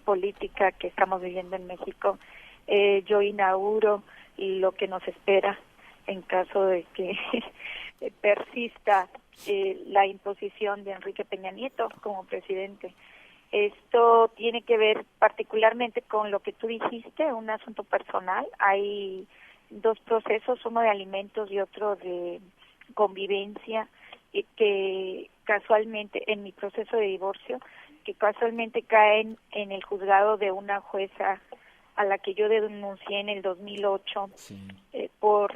política que estamos viviendo en México, yo inauguro lo que nos espera en caso de que persista la imposición de Enrique Peña Nieto como presidente. Esto tiene que ver particularmente con lo que tú dijiste, un asunto personal. Hay 2 procesos, uno de alimentos y otro de convivencia, que casualmente, en mi proceso de divorcio, que casualmente caen en el juzgado de una jueza a la que yo denuncié en el 2008, sí, por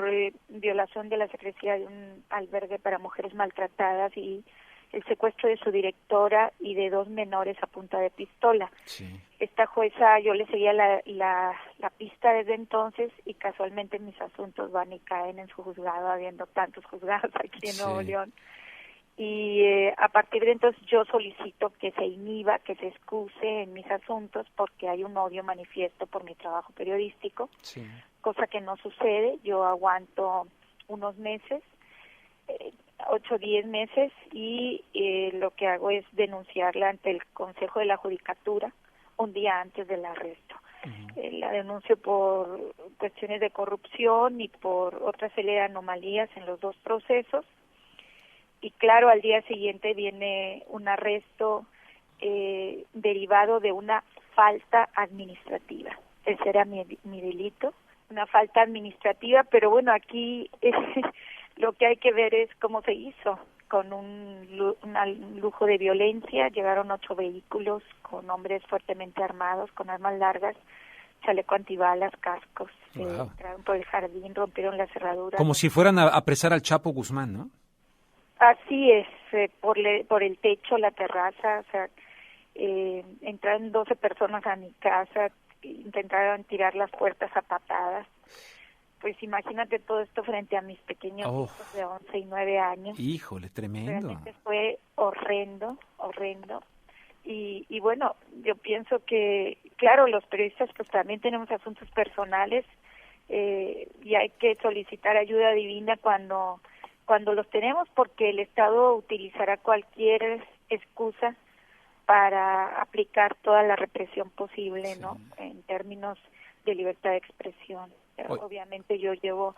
violación de la secrecía de un albergue para mujeres maltratadas y el secuestro de su directora y de 2 menores a punta de pistola. Sí. Esta jueza, yo le seguía la pista desde entonces, y casualmente mis asuntos van y caen en su juzgado, habiendo tantos juzgados aquí en Nuevo León. Y a partir de entonces yo solicito que se inhiba, que se excuse en mis asuntos, porque hay un odio manifiesto por mi trabajo periodístico, sí, cosa que no sucede. Yo aguanto unos meses, 8 o 10 meses, y lo que hago es denunciarla ante el Consejo de la Judicatura un día antes del arresto. Uh-huh. La denuncio por cuestiones de corrupción y por otra serie de anomalías en los 2 procesos. Y claro, al día siguiente viene un arresto derivado de una falta administrativa. Ese era mi delito, una falta administrativa, pero bueno, aquí lo que hay que ver es cómo se hizo. con un lujo de violencia. Llegaron 8 vehículos con hombres fuertemente armados, con armas largas, chaleco antibalas, cascos. Wow. Entraron por el jardín, rompieron la cerradura. Como si fueran a apresar al Chapo Guzmán, ¿no? Así es, por el techo, la terraza, o sea, entraron 12 personas a mi casa, intentaron tirar las puertas a patadas. Pues imagínate todo esto frente a mis pequeños hijos de 11 y 9 años. Híjole, tremendo. Realmente fue horrendo. Y bueno, yo pienso que, claro, los periodistas pues también tenemos asuntos personales y hay que solicitar ayuda divina cuando los tenemos, porque el Estado utilizará cualquier excusa para aplicar toda la represión posible, ¿no? En términos de libertad de expresión. Obviamente yo llevo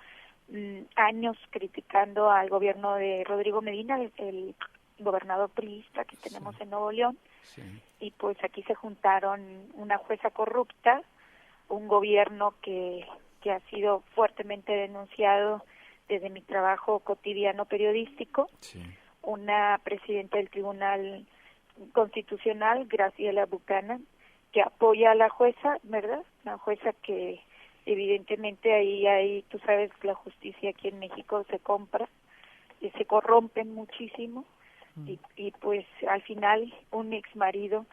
años criticando al gobierno de Rodrigo Medina, el gobernador priista que tenemos en Nuevo León, y pues aquí se juntaron una jueza corrupta, un gobierno que ha sido fuertemente denunciado desde mi trabajo cotidiano periodístico, una presidenta del Tribunal Constitucional, Graciela Buchanan, que apoya a la jueza, ¿verdad? Una jueza que evidentemente ahí tú sabes, la justicia aquí en México se compra y se corrompen muchísimo y pues al final un ex marido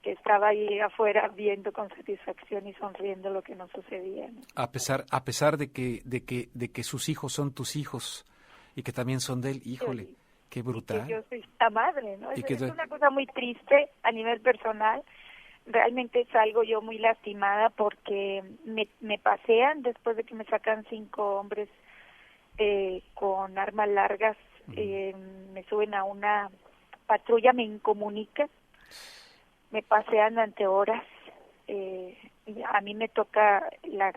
que estaba ahí afuera viendo con satisfacción y sonriendo lo que no sucedía, ¿no? A pesar de que sus hijos son tus hijos y que también son de él, híjole, qué brutal. Y que yo soy esta madre, ¿no? Es una cosa muy triste a nivel personal. Realmente salgo yo muy lastimada porque me pasean después de que me sacan 5 hombres con armas largas, me suben a una patrulla, me incomunican, me pasean ante horas, a mí me toca la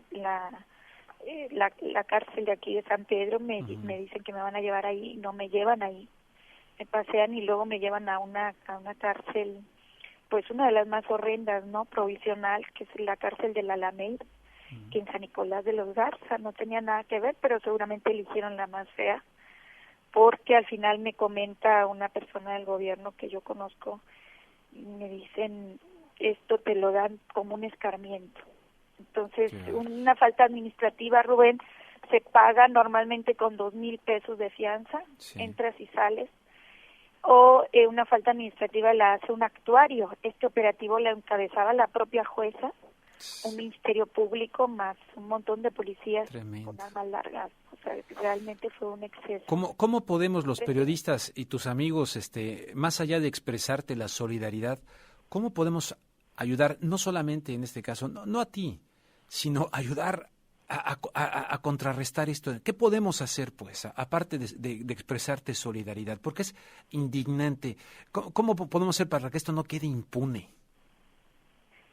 cárcel de aquí de San Pedro, me dicen que me van a llevar ahí, no me llevan ahí, me pasean y luego me llevan a una cárcel, pues una de las más horrendas, ¿no? Provisional, que es la cárcel de la Alameda, que en San Nicolás de los Garza no tenía nada que ver, pero seguramente eligieron la más fea, porque al final me comenta una persona del gobierno que yo conozco, y me dicen, esto te lo dan como un escarmiento. Entonces, una falta administrativa, Rubén, se paga normalmente con 2,000 pesos de fianza, entras y sales, o una falta administrativa la hace un actuario. Este operativo la encabezaba la propia jueza, un ministerio público más un montón de policías con armas largas. O sea, realmente fue un exceso. ¿Cómo podemos los periodistas y tus amigos, más allá de expresarte la solidaridad, cómo podemos ayudar, no solamente en este caso, no a ti, sino ayudar a contrarrestar esto? ¿Qué podemos hacer, pues, aparte de expresarte solidaridad? Porque es indignante. ¿Cómo podemos hacer para que esto no quede impune?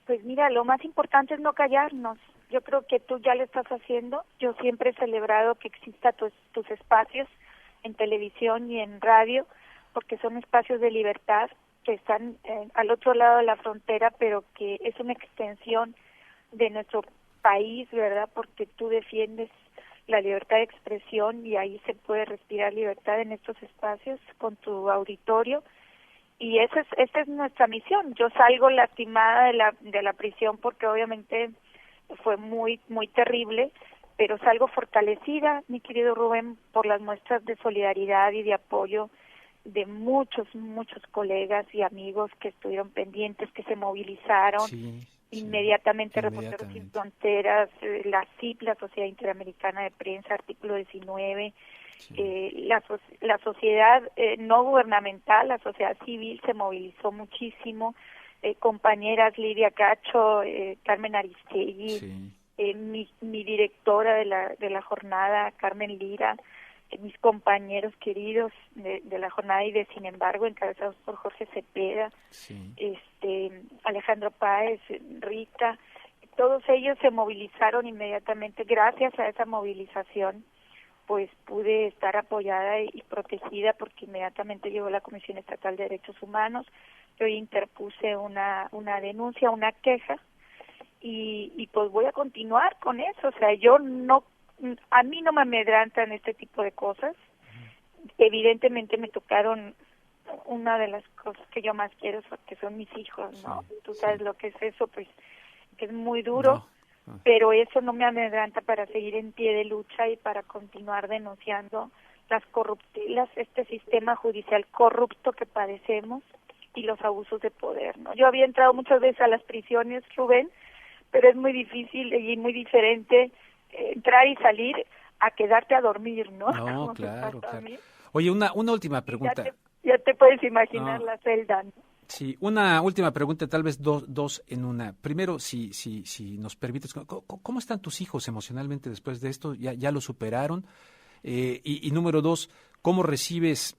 Pues mira, lo más importante es no callarnos. Yo creo que tú ya lo estás haciendo. Yo siempre he celebrado que exista tus espacios en televisión y en radio, porque son espacios de libertad que están al otro lado de la frontera, pero que es una extensión de nuestro país, ¿verdad? Porque tú defiendes la libertad de expresión y ahí se puede respirar libertad en estos espacios con tu auditorio. Y esa es nuestra misión. Yo salgo lastimada de la prisión porque obviamente fue muy muy terrible, pero salgo fortalecida, mi querido Rubén, por las muestras de solidaridad y de apoyo de muchos colegas y amigos que estuvieron pendientes, que se movilizaron inmediatamente. Reporteros Sin Fronteras, la CIP, la Sociedad Interamericana de Prensa, Artículo 19, la sociedad no gubernamental, la sociedad civil se movilizó muchísimo, compañeras Lidia Cacho, Carmen Aristegui, mi directora de la jornada, Carmen Lira, mis compañeros queridos de la jornada y de Sin embargo, encabezados por Jorge Cepeda, Alejandro Páez, Rita, todos ellos se movilizaron inmediatamente. Gracias a esa movilización pues pude estar apoyada y protegida, porque inmediatamente llegó la Comisión Estatal de Derechos Humanos. Yo interpuse una denuncia, una queja, y pues voy a continuar con eso. O sea, a mí no me amedrantan este tipo de cosas. evidentemente me tocaron una de las cosas que yo más quiero, que son mis hijos, ¿no? Sí, Tú sabes lo que es eso, pues es muy duro, No. pero eso no me amedrenta para seguir en pie de lucha y para continuar denunciando este sistema judicial corrupto que padecemos y los abusos de poder, ¿no? Yo había entrado muchas veces a las prisiones, Rubén, pero es muy difícil y muy diferente entrar y salir a quedarte a dormir, ¿no? No, Como me claro, pasó a claro. mí. Oye, una última pregunta. Ya te puedes imaginar No. la celda, ¿no? Sí, una última pregunta, tal vez dos en una. Primero, si nos permites, ¿cómo están tus hijos emocionalmente después de esto? ¿Ya lo superaron? Y número dos, ¿cómo recibes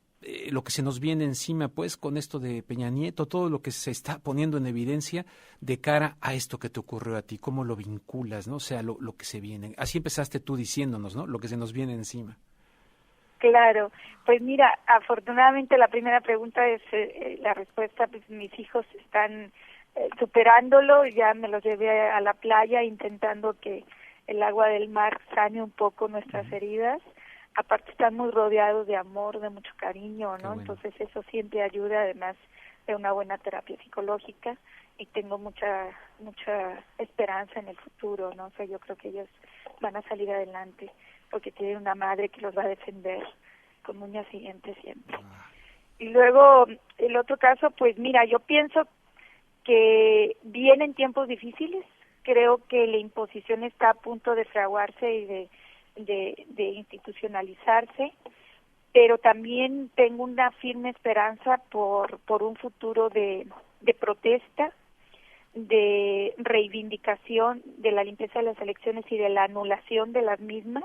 lo que se nos viene encima, pues, con esto de Peña Nieto, todo lo que se está poniendo en evidencia de cara a esto que te ocurrió a ti? ¿Cómo lo vinculas, no? O sea, lo que se viene. Así empezaste tú diciéndonos, ¿no? Lo que se nos viene encima. Claro, pues mira, afortunadamente la primera pregunta es la respuesta, pues mis hijos están superándolo, ya me los llevé a la playa intentando que el agua del mar sane un poco nuestras heridas. Aparte están muy rodeados de amor, de mucho cariño, ¿no? Bueno. Entonces eso siempre ayuda, además de una buena terapia psicológica, y tengo mucha esperanza en el futuro, ¿no? O sea, yo creo que ellos van a salir adelante porque tienen una madre que los va a defender con uñas y dientes siempre. Y luego el otro caso, pues mira, yo pienso que vienen tiempos difíciles, creo que la imposición está a punto de fraguarse y de institucionalizarse, pero también tengo una firme esperanza por un futuro de protesta, de reivindicación de la limpieza de las elecciones y de la anulación de las mismas.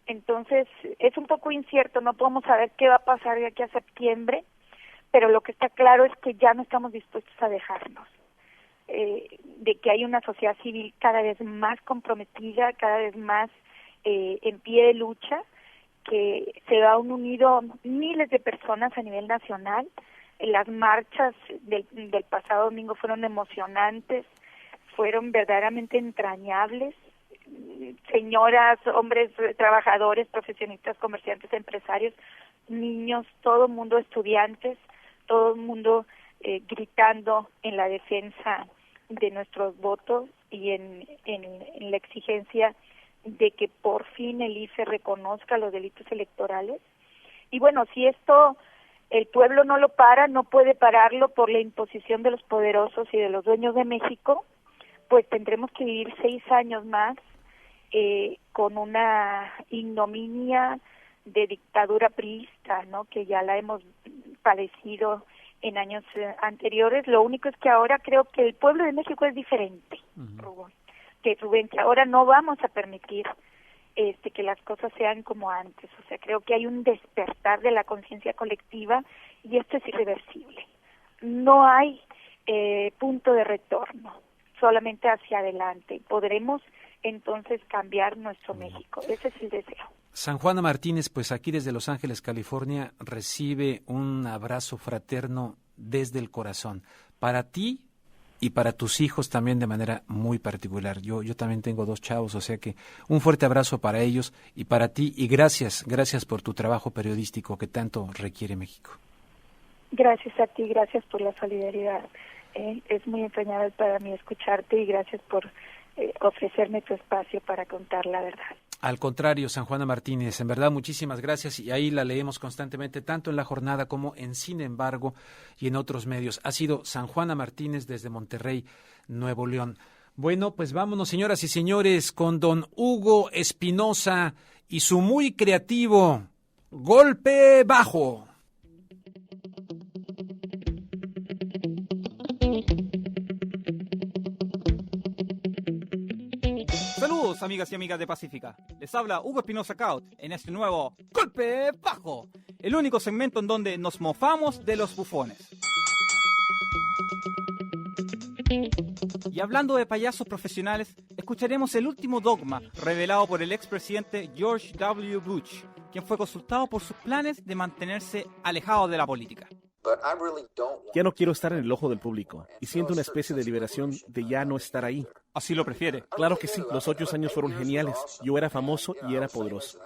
Entonces es un poco incierto, no podemos saber qué va a pasar de aquí a septiembre, pero lo que está claro es que ya no estamos dispuestos a dejarnos, de que hay una sociedad civil cada vez más comprometida, cada vez más en pie de lucha, que se han unido miles de personas a nivel nacional. Las marchas del pasado domingo fueron emocionantes, fueron verdaderamente entrañables. Señoras, hombres, trabajadores, profesionistas, comerciantes, empresarios, niños, todo el mundo, estudiantes, todo el mundo gritando en la defensa de nuestros votos y en la exigencia de que por fin el IFE reconozca los delitos electorales. Y bueno, si esto el pueblo no lo para, no puede pararlo por la imposición de los poderosos y de los dueños de México, pues tendremos que vivir 6 años más con una ignominia de dictadura priista, ¿no? Que ya la hemos padecido en años anteriores. Lo único es que ahora creo que el pueblo de México es diferente, Rubén, que ahora no vamos a permitir que las cosas sean como antes. O sea, creo que hay un despertar de la conciencia colectiva y esto es irreversible. No hay punto de retorno, solamente hacia adelante. Podremos entonces cambiar nuestro México. Ese es el deseo. San Juana Martínez, pues aquí desde Los Ángeles, California, recibe un abrazo fraterno desde el corazón. Para ti y para tus hijos también de manera muy particular. Yo también tengo 2 chavos, o sea que un fuerte abrazo para ellos y para ti, y gracias por tu trabajo periodístico que tanto requiere México. Gracias a ti, gracias por la solidaridad. Es muy entrañable para mí escucharte y gracias por ofrecerme tu espacio para contar la verdad. Al contrario, San Juana Martínez, en verdad muchísimas gracias, y ahí la leemos constantemente, tanto en La Jornada como en Sin Embargo y en otros medios. Ha sido San Juana Martínez desde Monterrey, Nuevo León. Bueno, pues vámonos, señoras y señores, con don Hugo Espinosa y su muy creativo Golpe Bajo. Saludos, amigas y amigas de Pacífica. Les habla Hugo Espinosa Caut en este nuevo Golpe Bajo, el único segmento en donde nos mofamos de los bufones. Y hablando de payasos profesionales, escucharemos el último dogma revelado por el expresidente George W. Bush, quien fue consultado por sus planes de mantenerse alejado de la política. Ya no quiero estar en el ojo del público y siento una especie de liberación de ya no estar ahí. así lo prefiere. Claro que sí, los 8 años fueron geniales. Yo era famoso y era poderoso.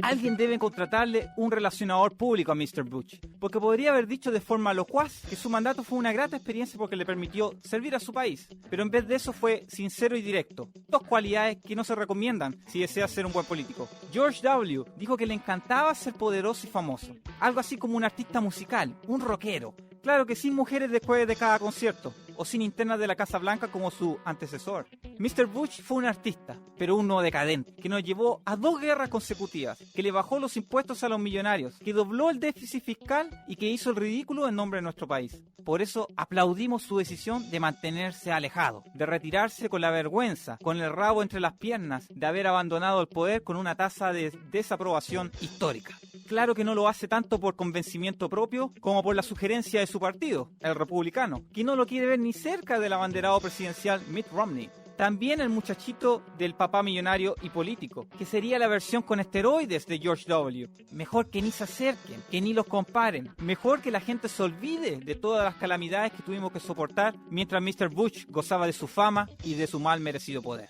Alguien debe contratarle un relacionador público a Mr. Bush, porque podría haber dicho de forma locuaz que su mandato fue una grata experiencia porque le permitió servir a su país, pero en vez de eso fue sincero y directo, dos cualidades que no se recomiendan si desea ser un buen político. George W. dijo que le encantaba ser poderoso y famoso, algo así como un artista musical, un rockero. Claro que sin mujeres después de cada concierto, o sin internas de la Casa Blanca como su antecesor. Mr. Bush fue un artista, pero uno decadente, que nos llevó a 2 guerras consecutivas, que le bajó los impuestos a los millonarios, que dobló el déficit fiscal y que hizo el ridículo en nombre de nuestro país. Por eso aplaudimos su decisión de mantenerse alejado, de retirarse con la vergüenza, con el rabo entre las piernas, de haber abandonado el poder con una tasa de desaprobación histórica. Claro que no lo hace tanto por convencimiento propio como por la sugerencia de su partido, el republicano, que no lo quiere ver ni cerca del abanderado presidencial Mitt Romney. También el muchachito del papá millonario y político, que sería la versión con esteroides de George W. Mejor que ni se acerquen, que ni los comparen. Mejor que la gente se olvide de todas las calamidades que tuvimos que soportar mientras Mr. Bush gozaba de su fama y de su mal merecido poder.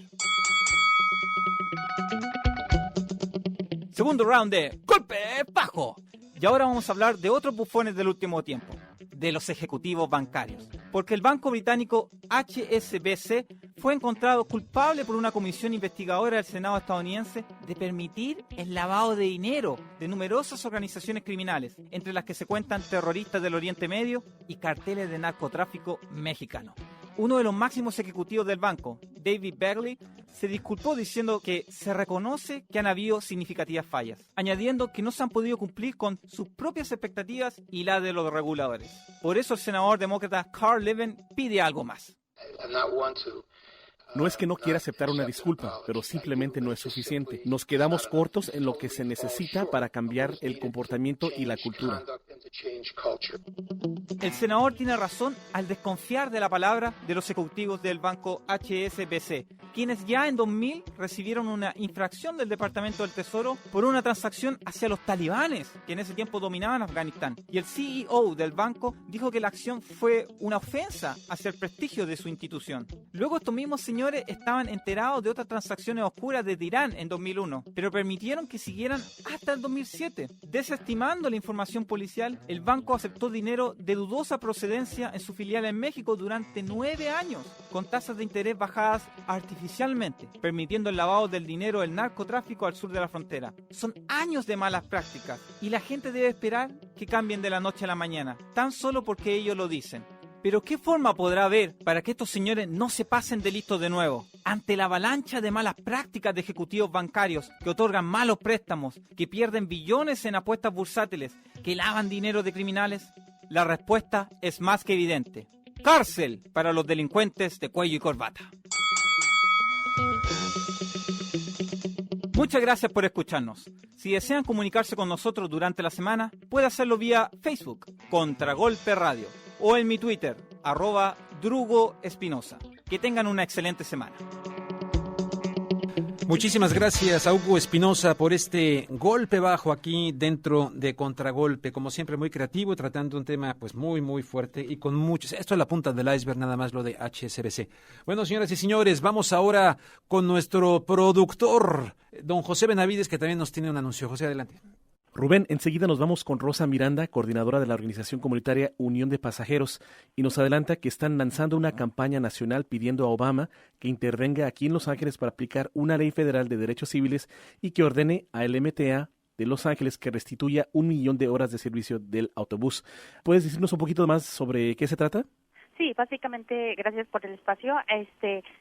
Segundo round de Golpe Bajo. Y ahora vamos a hablar de otros bufones del último tiempo, de los ejecutivos bancarios. Porque el banco británico HSBC fue encontrado culpable por una comisión investigadora del Senado estadounidense de permitir el lavado de dinero de numerosas organizaciones criminales, entre las que se cuentan terroristas del Oriente Medio y carteles de narcotráfico mexicano. Uno de los máximos ejecutivos del banco, David Bagley, se disculpó diciendo que se reconoce que han habido significativas fallas, añadiendo que no se han podido cumplir con sus propias expectativas y las de los reguladores. Por eso el senador demócrata Carl Levin pide algo más. No es que no quiera aceptar una disculpa, pero simplemente no es suficiente. Nos quedamos cortos en lo que se necesita para cambiar el comportamiento y la cultura. El senador tiene razón al desconfiar de la palabra de los ejecutivos del banco HSBC, quienes ya en 2000 recibieron una infracción del Departamento del Tesoro por una transacción hacia los talibanes, que en ese tiempo dominaban Afganistán. Y el CEO del banco dijo que la acción fue una ofensa hacia el prestigio de su institución. Luego estos mismos señores estaban enterados de otras transacciones oscuras desde Irán en 2001, pero permitieron que siguieran hasta el 2007. Desestimando la información policial, el banco aceptó dinero de dudosa procedencia en su filial en México durante 9 años, con tasas de interés bajadas artificialmente, permitiendo el lavado del dinero del narcotráfico al sur de la frontera. Son años de malas prácticas y la gente debe esperar que cambien de la noche a la mañana, tan solo porque ellos lo dicen. Pero ¿qué forma podrá haber para que estos señores no se pasen de listos de nuevo? Ante la avalancha de malas prácticas de ejecutivos bancarios que otorgan malos préstamos, que pierden billones en apuestas bursátiles, que lavan dinero de criminales, la respuesta es más que evidente. Cárcel para los delincuentes de cuello y corbata. Muchas gracias por escucharnos. Si desean comunicarse con nosotros durante la semana, puede hacerlo vía Facebook, Contragolpe Radio, o en mi Twitter, @DrugoEspinosa. Que tengan una excelente semana. Muchísimas gracias a Hugo Espinosa por este golpe bajo aquí dentro de Contragolpe. Como siempre, muy creativo, tratando un tema pues muy, muy fuerte y con muchos. Esto es la punta del iceberg, nada más lo de HSBC. Bueno, señoras y señores, vamos ahora con nuestro productor, don José Benavides, que también nos tiene un anuncio. José, adelante. Rubén, enseguida nos vamos con Rosa Miranda, coordinadora de la organización comunitaria Unión de Pasajeros, y nos adelanta que están lanzando una campaña nacional pidiendo a Obama que intervenga aquí en Los Ángeles para aplicar una ley federal de derechos civiles y que ordene al MTA de Los Ángeles que restituya 1 millón de horas de servicio del autobús. ¿Puedes decirnos un poquito más sobre qué se trata? Sí, básicamente, gracias por el espacio.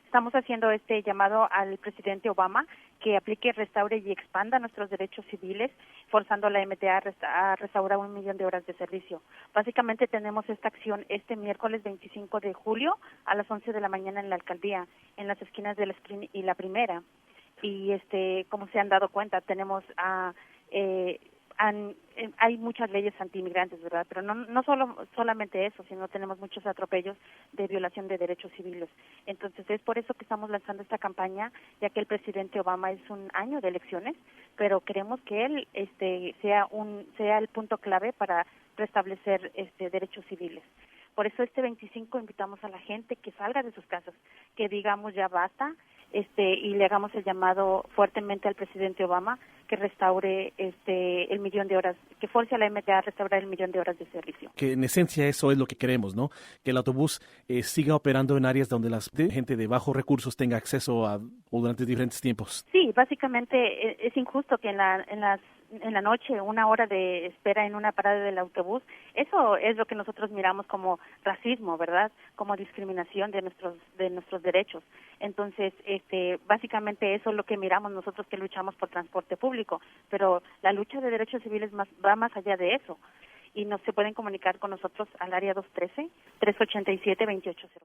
Estamos haciendo este llamado al presidente Obama que aplique, restaure y expanda nuestros derechos civiles, forzando a la MTA a restaurar 1 millón de horas de servicio. Básicamente tenemos esta acción este miércoles 25 de julio a las 11 de la mañana en la alcaldía, en las esquinas de la Spring y la Primera. Y como se han dado cuenta, tenemos hay muchas leyes antiinmigrantes, ¿verdad? Pero no solamente eso, sino tenemos muchos atropellos de violación de derechos civiles. Entonces es por eso que estamos lanzando esta campaña, ya que el presidente Obama es un año de elecciones, pero queremos que él sea el punto clave para restablecer derechos civiles. Por eso este 25 invitamos a la gente que salga de sus casas, que digamos ya basta, y le hagamos el llamado fuertemente al presidente Obama que restaure el 1.000.000 de horas, que force a la MTA a restaurar el 1.000.000 de horas de servicio. Que en esencia eso es lo que queremos, ¿no? Que el autobús siga operando en áreas donde la gente de bajos recursos tenga acceso o durante diferentes tiempos. Sí, básicamente es injusto que en la noche, 1 hora de espera en una parada del autobús, eso es lo que nosotros miramos como racismo, ¿verdad? Como discriminación de nuestros derechos. Entonces, básicamente eso es lo que miramos nosotros que luchamos por transporte público, pero la lucha de derechos civiles va más allá de eso. Y se pueden comunicar con nosotros al área 213-387-2804.